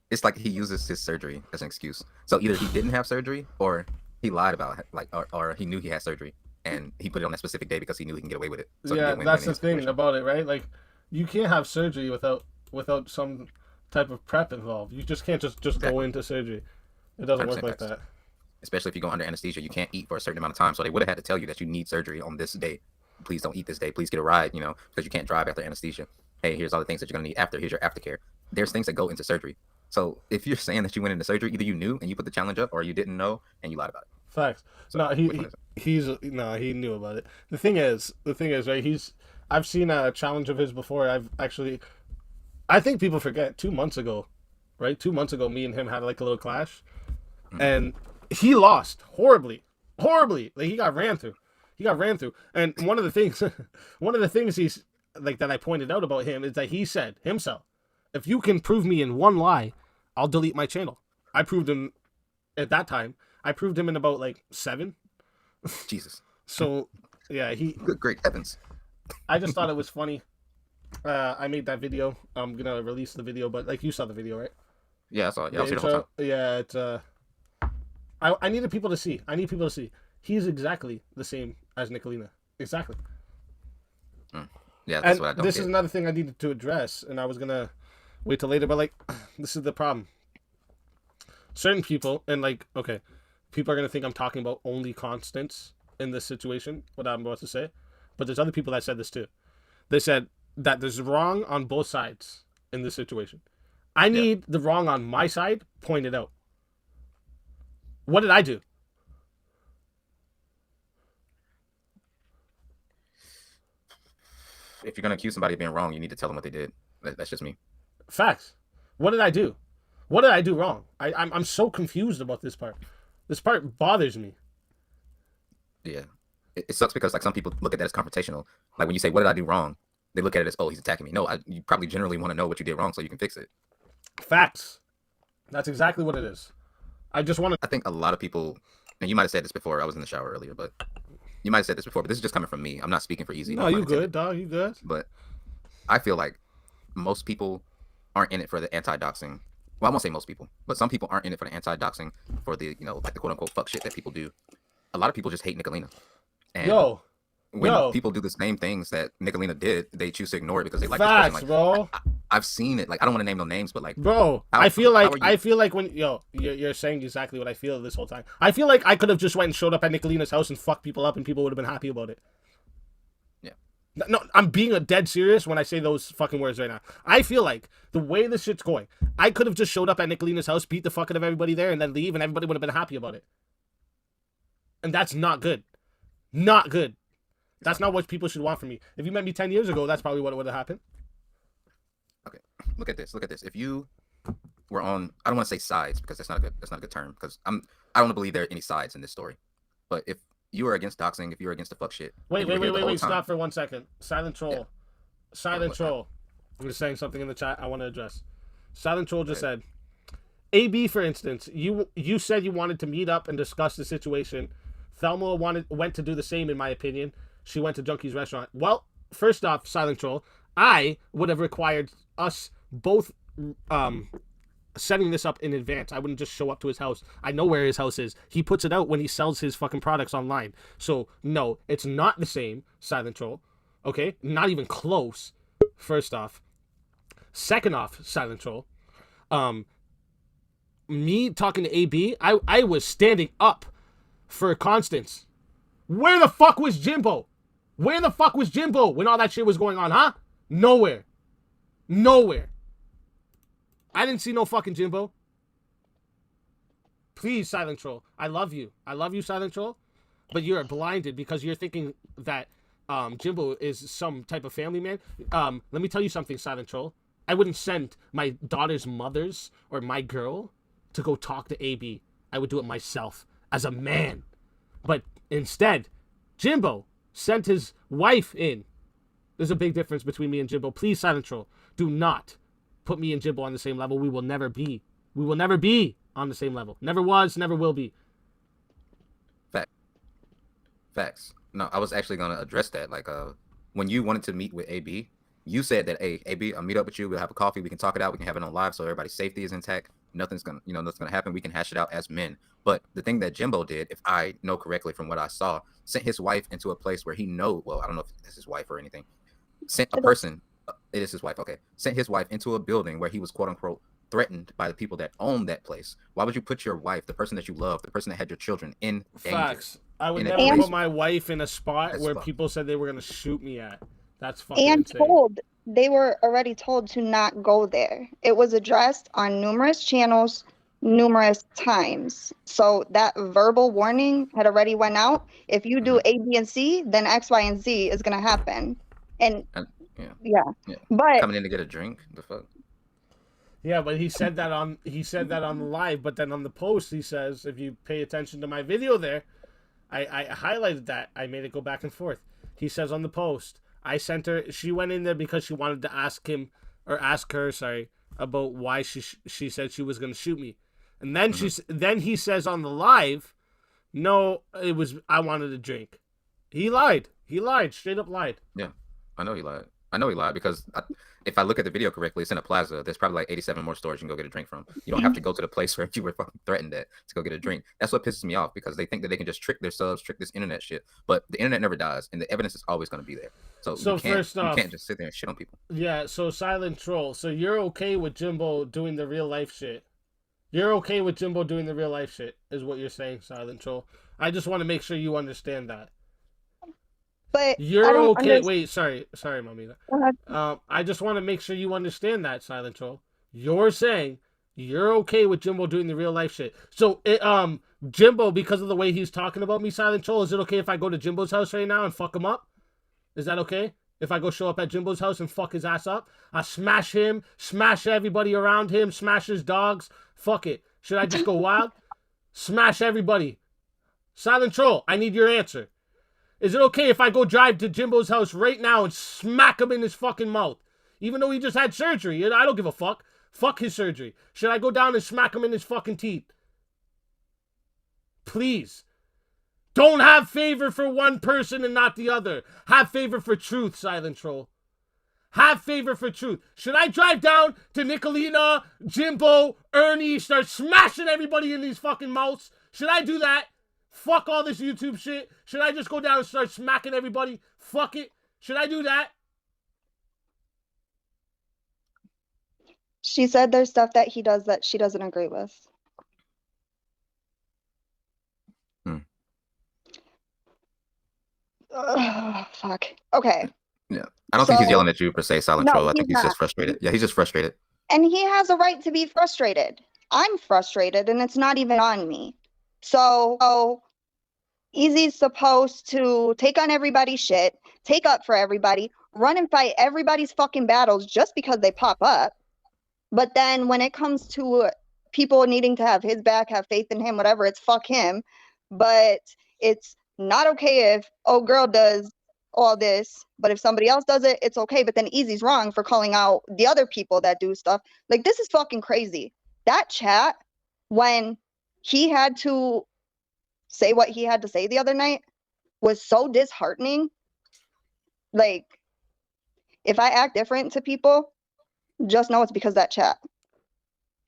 It's like he uses his surgery as an excuse. So either he didn't have surgery, or he lied about it, like, or he knew he had surgery and he put it on that specific day because he knew he can get away with it. So yeah, that's the thing about it, right? Like, you can't have surgery without some type of prep involved. You just can't just go into surgery. It doesn't work like that. Especially if you go under anesthesia, you can't eat for a certain amount of time. So they would have had to tell you that you need surgery on this day. Please don't eat this day. Please get a ride, because you can't drive after anesthesia. Hey, here's all the things that you're gonna need after. Here's your aftercare. There's things that go into surgery. So if you're saying that you went into surgery, either you knew and you put the challenge up, or you didn't know and you lied about it. Facts. So, no, he knew about it. The thing is, right? I've seen a challenge of his before. I think people forget 2 months ago, right? 2 months ago, me and him had like a little clash, and he lost horribly. Like he got ran through. And one of the things he's like that I pointed out about him is that he said himself, if you can prove me in 1 lie, I'll delete my channel. I proved him at that time. I proved him in about like 7. Jesus. So yeah, good great heavens. I just thought it was funny. I made that video. I'm gonna release the video, but like you saw the video, right? Yeah, I saw it. Yeah, I was here the whole time. Yeah, it's I needed people to see. He's exactly the same as Nicolina. Exactly. Yeah, that's what I don't This get. is another thing I needed to address, and I was gonna wait till later, but like, this is the problem. Certain people, and like, okay, people are gonna think I'm talking about only constants in this situation, what I'm about to say, but there's other people that said this too. They said that there's wrong on both sides in this situation. I need the wrong on my side pointed out. What did I do? If you're gonna accuse somebody of being wrong, you need to tell them what they did. That's just me. Facts. What did I do? What did I do wrong? I'm so confused about this part. This part bothers me. Yeah. It sucks because like some people look at that as confrontational. Like when you say, what did I do wrong? They look at it as, oh, he's attacking me. No, you probably generally want to know what you did wrong so you can fix it. Facts. That's exactly what it is. I think a lot of people, and you might have said this before, I was in the shower earlier, but you might have said this before, but this is just coming from me. I'm not speaking for Easy. No, you good, dog. You good. But I feel like most people aren't in it for the anti-doxing. Well, I won't say most people, but some people aren't in it for the anti-doxing, for the, like the quote-unquote fuck shit that people do. A lot of people just hate Nicolina. And when people do the same things that Nicolina did, they choose to ignore it because they like facts, this person. Like, bro. I've seen it. Like, I don't want to name no names, but like, bro, I feel like when you're saying exactly what I feel this whole time. I feel like I could have just went and showed up at Nicolina's house and fucked people up, and people would have been happy about it. Yeah. No, I'm being a dead serious when I say those fucking words right now. I feel like the way this shit's going, I could have just showed up at Nicolina's house, beat the fuck out of everybody there, and then leave, and everybody would have been happy about it. And that's not good. Not good. That's not what people should want from me. If you met me 10 years ago, that's probably what would have happened. Okay, look at this. If you were on, I don't want to say sides because that's not a good term, because I don't believe there are any sides in this story. But if you are against doxing, if you're against the fuck shit, wait, stop for 1 second. Silent Troll. Yeah. Silent Troll. I'm just saying something in the chat I want to address. Silent Troll just said, AB, for instance, you said you wanted to meet up and discuss the situation. Thelma went to do the same, in my opinion. She went to Junkie's restaurant. Well, first off, Silent Troll, I would have required us both setting this up in advance. I wouldn't just show up to his house. I know where his house is. He puts it out when he sells his fucking products online. So, no, it's not the same, Silent Troll. Okay? Not even close, first off. Second off, Silent Troll, me talking to AB, I was standing up for Constance. Where the fuck was Jimbo? Where the fuck was Jimbo when all that shit was going on, huh? Nowhere. I didn't see no fucking Jimbo. Please, Silent Troll. I love you. I love you, Silent Troll. But you're blinded because you're thinking that Jimbo is some type of family man. Let me tell you something, Silent Troll. I wouldn't send my daughter's mothers or my girl to go talk to AB. I would do it myself as a man. But instead, Jimbo sent his wife in. There's a big difference between me and Jimbo. Please, Silent Troll, do not put me and Jimbo on the same level. We will never be. We will never be on the same level. Never was, never will be. Facts. No, I was actually going to address that. Like, when you wanted to meet with AB, you said that, hey, AB, I'll meet up with you. We'll have a coffee. We can talk it out. We can have it on live so everybody's safety is intact. Nothing's going to happen. We can hash it out as men. But the thing that Jimbo did, if I know correctly from what I saw, sent his wife into a place where well, I don't know if it's his wife or anything. Sent a person, it is his wife, okay. Sent his wife into a building where he was, quote unquote, threatened by the people that own that place. Why would you put your wife, the person that you love, the person that had your children, in danger? Facts. I would never put my wife in a spot where people said they were going to shoot me at. That's fucking insane. They were already told to not go there. It was addressed on numerous channels, numerous times. So that verbal warning had already went out. If you do A, B, and C, then X, Y, and Z is going to happen. And yeah. But coming in to get a drink, the fuck? Yeah, but he said that on the live, but then on the post he says, if you pay attention to my video there, I highlighted that. I made it go back and forth. He says on the post, I sent her, she went in there because she wanted to ask her about why she said she was going to shoot me. And then then he says on the live, no, I wanted a drink. He lied. Straight up lied. Yeah, I know he lied because if I look at the video correctly, it's in a plaza. There's probably like 87 more stores you can go get a drink from. You don't have to go to the place where you were fucking threatened at to go get a drink. That's what pisses me off, because they think that they can just trick their subs, trick this internet shit. But the internet never dies, and the evidence is always going to be there. So you can't just sit there and shit on people. Yeah, so Silent Troll. So you're okay with Jimbo doing the real life shit? You're okay with Jimbo doing the real life shit, is what you're saying, Silent Troll. I just want to make sure you understand that. But you're okay. Wait, sorry, Mamita. I just want to make sure you understand that, Silent Troll. You're saying you're okay with Jimbo doing the real life shit. So, Jimbo, because of the way he's talking about me, Silent Troll, is it okay if I go to Jimbo's house right now and fuck him up? Is that okay? If I go show up at Jimbo's house and fuck his ass up, I smash him, smash everybody around him, smash his dogs. Fuck it. Should I just go wild? Smash everybody. Silent Troll, I need your answer. Is it okay if I go drive to Jimbo's house right now and smack him in his fucking mouth? Even though he just had surgery. I don't give a fuck. Fuck his surgery. Should I go down and smack him in his fucking teeth? Please. Don't have favor for one person and not the other. Have favor for truth, Silent Troll. Have favor for truth. Should I drive down to Nicolina, Jimbo, Ernie, start smashing everybody in these fucking mouths? Should I do that? Fuck all this YouTube shit. Should I just go down and start smacking everybody? Fuck it. Should I do that? She said there's stuff that he does that she doesn't agree with. Fuck. Okay. Yeah. I don't think he's yelling at you per se, Silent Troll. I think he's just frustrated. Yeah, he's just frustrated. And he has a right to be frustrated. I'm frustrated, and it's not even on me. So Easy's supposed to take on everybody's shit, take up for everybody, run and fight everybody's fucking battles just because they pop up. But then when it comes to people needing to have his back, have faith in him, whatever, it's fuck him. But it's not okay if girl does all this, but if somebody else does it, it's okay. But then Easy's wrong for calling out the other people that do stuff. Like, this is fucking crazy. That chat, when he had to say what he had to say the other night, was so disheartening. Like, if I act different to people, just know it's because of that chat.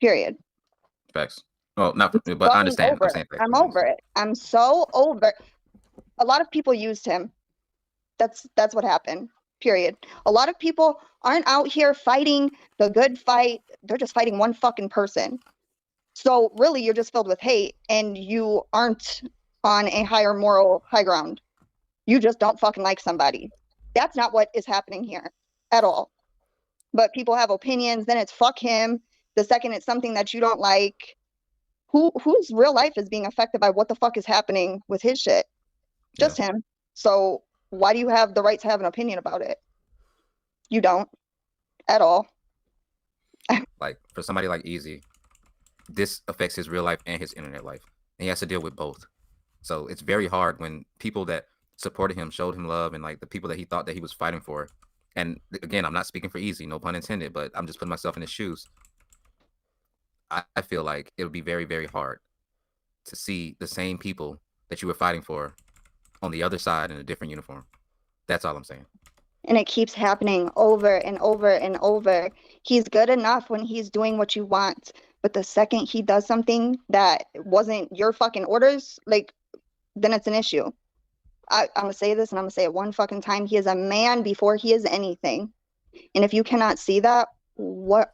Period. Facts. Well, not, but I understand. I'm over it. I'm so over it. A lot of people used him. That's what happened. Period. A lot of people aren't out here fighting the good fight. They're just fighting one fucking person. So really, you're just filled with hate, and you aren't on a higher moral high ground. You just don't fucking like somebody. That's not what is happening here at all. But people have opinions, then it's fuck him. The second it's something that you don't like, Whose real life is being affected by what the fuck is happening with his shit? Just him. So why do you have the right to have an opinion about it? You don't at all. Like for somebody like Easy, this affects his real life and his internet life. And he has to deal with both. So it's very hard when people that supported him, showed him love, and like the people that he thought that he was fighting for. And again, I'm not speaking for Easy, no pun intended, but I'm just putting myself in his shoes. I feel like it would be very, very hard to see the same people that you were fighting for on the other side in a different uniform. That's all I'm saying. And it keeps happening over and over and over. He's good enough when he's doing what you want. But the second he does something that wasn't your fucking orders, like, then it's an issue. I'm going to say this, and I'm going to say it one fucking time. He is a man before he is anything. And if you cannot see that, what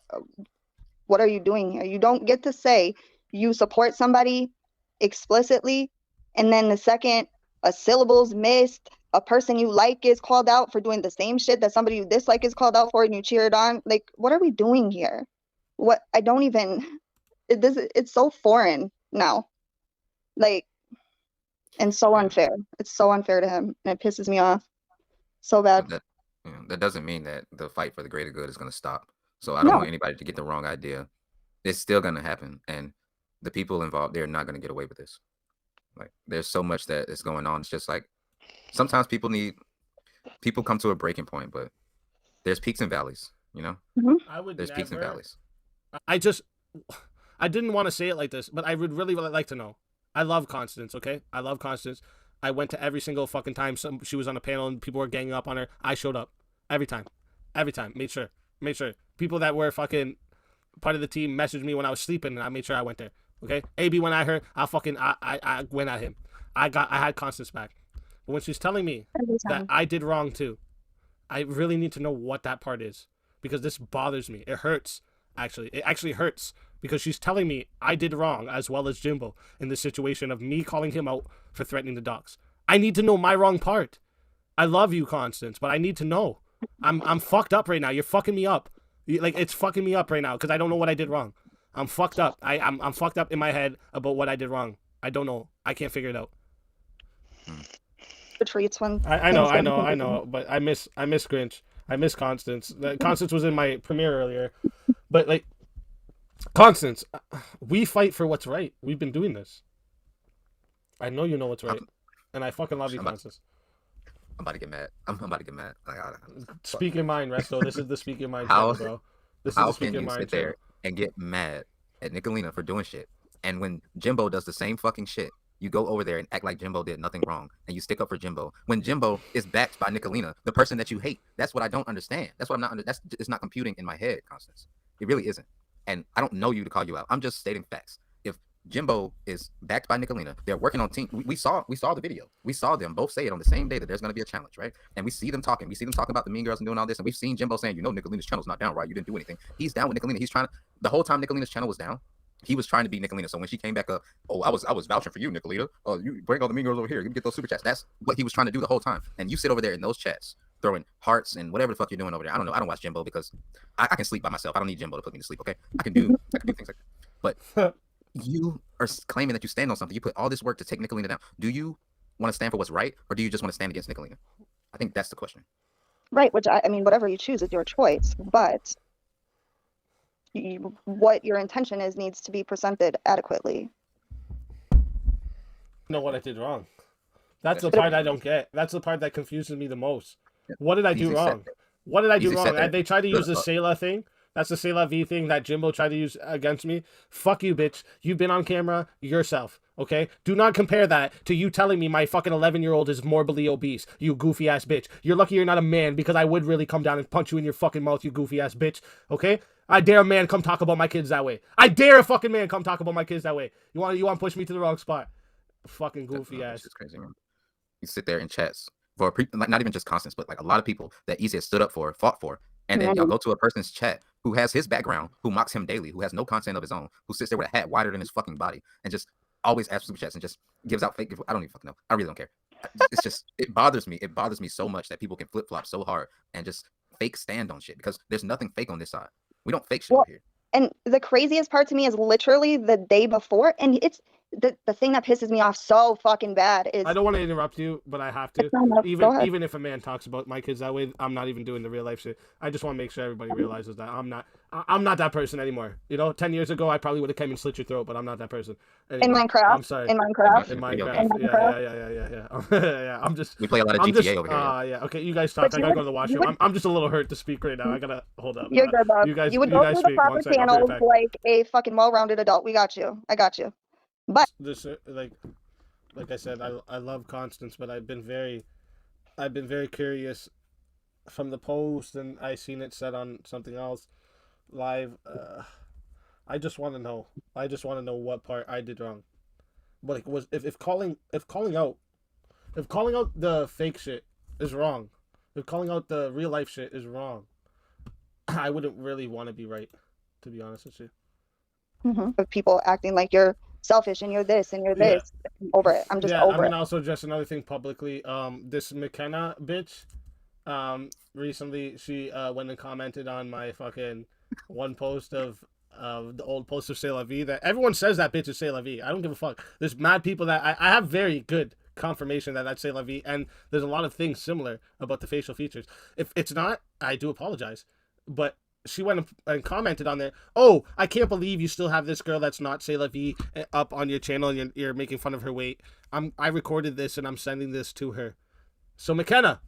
are you doing here? You don't get to say you support somebody explicitly, and then the second a syllable's missed, a person you like is called out for doing the same shit that somebody you dislike is called out for, and you cheered on. Like, what are we doing here? What? I don't even, it's so foreign now. Like, and so unfair. It's so unfair to him, and it pisses me off so bad. That doesn't mean that the fight for the greater good is going to stop. So I don't want anybody to get the wrong idea. It's still going to happen, and the people involved, they're not going to get away with this. Like, there's so much that is going on. It's just like sometimes people come to a breaking point, but there's peaks and valleys, you know? There's peaks and valleys. I didn't want to say it like this, but I would really like to know. I love Constance, okay? I love Constance. I went to every single fucking time she was on a panel and people were ganging up on her. I showed up. Every time. Made sure. People that were fucking part of the team messaged me when I was sleeping, and I made sure I went there. Okay? AB went at her. I went at him. I had Constance back. But when she's telling me that I did wrong too, I really need to know what that part is, because this bothers me. It hurts. It actually hurts, because she's telling me I did wrong, as well as Jimbo, in the situation of me calling him out for threatening the docs. I need to know my wrong part. I love you, Constance, but I need to know. I'm fucked up right now. You're fucking me up. It's fucking me up right now because I don't know what I did wrong. I'm fucked up. I'm fucked up in my head about what I did wrong. I don't know. I can't figure it out. Retreats when I know, but I miss Grinch. I miss Constance. Constance was in my premiere earlier, but like, Constance, we fight for what's right. We've been doing this. I know you know what's right, and I fucking love you, Constance. I'm about to get mad. I'm about to get mad. Speak your mind, Resto. This is the Speak Your Mind channel, bro. This is the Speak Your Mind channel. There and get mad at Nicolina for doing shit, and when Jimbo does the same fucking shit, you go over there and act like Jimbo did nothing wrong, and you stick up for Jimbo when Jimbo is backed by Nicolina, the person that you hate. That's what I don't understand. That's what I'm not. It's not computing in my head, Constance. It really isn't. And I don't know you to call you out. I'm just stating facts. If Jimbo is backed by Nicolina, they're working on team. We saw the video. We saw them both say it on the same day that there's going to be a challenge, right? And we see them talking. We see them talking about the Mean Girls and doing all this. And we've seen Jimbo saying, Nicolina's channel's not down, right? You didn't do anything. He's down with Nicolina. He's trying to. The whole time Nicolina's channel was down, he was trying to beat Nicolina. So when she came back up, I was vouching for you, Nicolina. Oh, you bring all the Mean Girls over here. You can get those super chats. That's what he was trying to do the whole time. And you sit over there in those chats, throwing hearts and whatever the fuck you're doing over there. I don't know. I don't watch Jimbo because I can sleep by myself. I don't need Jimbo to put me to sleep. Okay, I can do things like that. But you are claiming that you stand on something. You put all this work to take Nicolina down. Do you want to stand for what's right, or do you just want to stand against Nicolina? I think that's the question. Right, which I mean, whatever you choose is your choice, but what your intention is needs to be presented adequately. Know what I did wrong. That's the part I don't get. That's the part that confuses me the most. What did I do wrong? What did I do wrong? And they tried to use the Sayla thing. That's the Sayla V thing that Jimbo tried to use against me. Fuck you, bitch. You've been on camera yourself, okay? Do not compare that to you telling me my fucking 11-year-old is morbidly obese, you goofy-ass bitch. You're lucky you're not a man, because I would really come down and punch you in your fucking mouth, you goofy-ass bitch, okay? I dare a man come talk about my kids that way. I dare a fucking man come talk about my kids that way. You want to push me to the wrong spot? Fucking goofy-ass. It's crazy, man. You sit there in chats for not even just Constance, but like a lot of people that Easy has stood up for, fought for, and then y'all go to a person's chat who has his background, who mocks him daily, who has no content of his own, who sits there with a hat wider than his fucking body, and just always asks super chats and just gives out fake. I don't even fucking know. I really don't care. It's just, it bothers me. It bothers me so much that people can flip flop so hard and just fake stand on shit, because there's nothing fake on this side. We don't fake shit over here. And the craziest part to me is literally the day before, and it's the thing that pisses me off so fucking bad is I don't want to interrupt you, but I have to. Go ahead. Even if a man talks about my kids that way, I'm not even doing the real life shit. I just want to make sure everybody realizes that I'm not that person anymore. You know, 10 years ago I probably would have came and slit your throat, but I'm not that person. in Anymore. Minecraft. I'm sorry. In Minecraft. In In Minecraft. Minecraft. Yeah. I'm just. We play a lot of I'm GTA just, over here. Yeah. Okay, you guys talk. But I you gotta would- go to the you washroom. would- I'm just a little hurt to speak right now. I gotta hold up. You're good, Bob. You guys. You would you go guys through the speak. One proper second, I'll be channels right back. like a fucking well-rounded adult. We got you. I got you. But This like I said, I love Constance, but I've been very curious from the post, and I seen it said on something else live. I just want to know. I just want to know what part I did wrong. But like, if calling out the fake shit is wrong, if calling out the real life shit is wrong, I wouldn't really want to be right, to be honest with you. of people acting like you're selfish and you're this and you're Yeah. this. I'm over it. I'm just Yeah, over I mean, it. also just another thing publicly. This McKenna bitch, recently she went and commented on my fucking one post of the old post of C'est La Vie that everyone says that bitch is C'est La Vie. I don't give a fuck. There's mad people that I have very good confirmation that that's C'est La Vie, and there's a lot of things similar about the facial features. If it's not, I do apologize, but she went and commented on there. Oh, I can't believe you still have this girl that's not C'est La Vie up on your channel, and you're making fun of her weight. I recorded this and I'm sending this to her. So McKenna,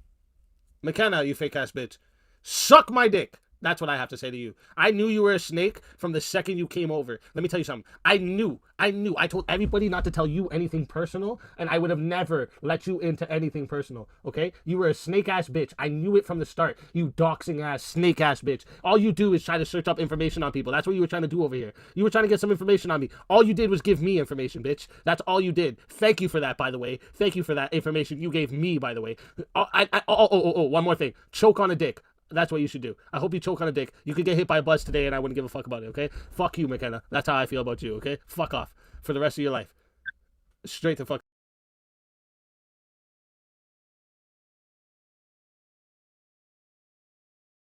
you fake ass bitch, suck my dick. That's what I have to say to you. I knew you were a snake from the second you came over. Let me tell you something. I knew. I told everybody not to tell you anything personal, and I would have never let you into anything personal, okay? You were a snake-ass bitch. I knew it from the start. You doxing-ass, snake-ass bitch. All you do is try to search up information on people. That's what you were trying to do over here. You were trying to get some information on me. All you did was give me information, bitch. That's all you did. Thank you for that, by the way. Thank you for that information you gave me, by the way. One more thing. Choke on a dick. That's what you should do. I hope you choke on a dick. You could get hit by a bus today and I wouldn't give a fuck about it, okay? Fuck you, McKenna. That's how I feel about you, okay? Fuck off for the rest of your life. Straight to fuck.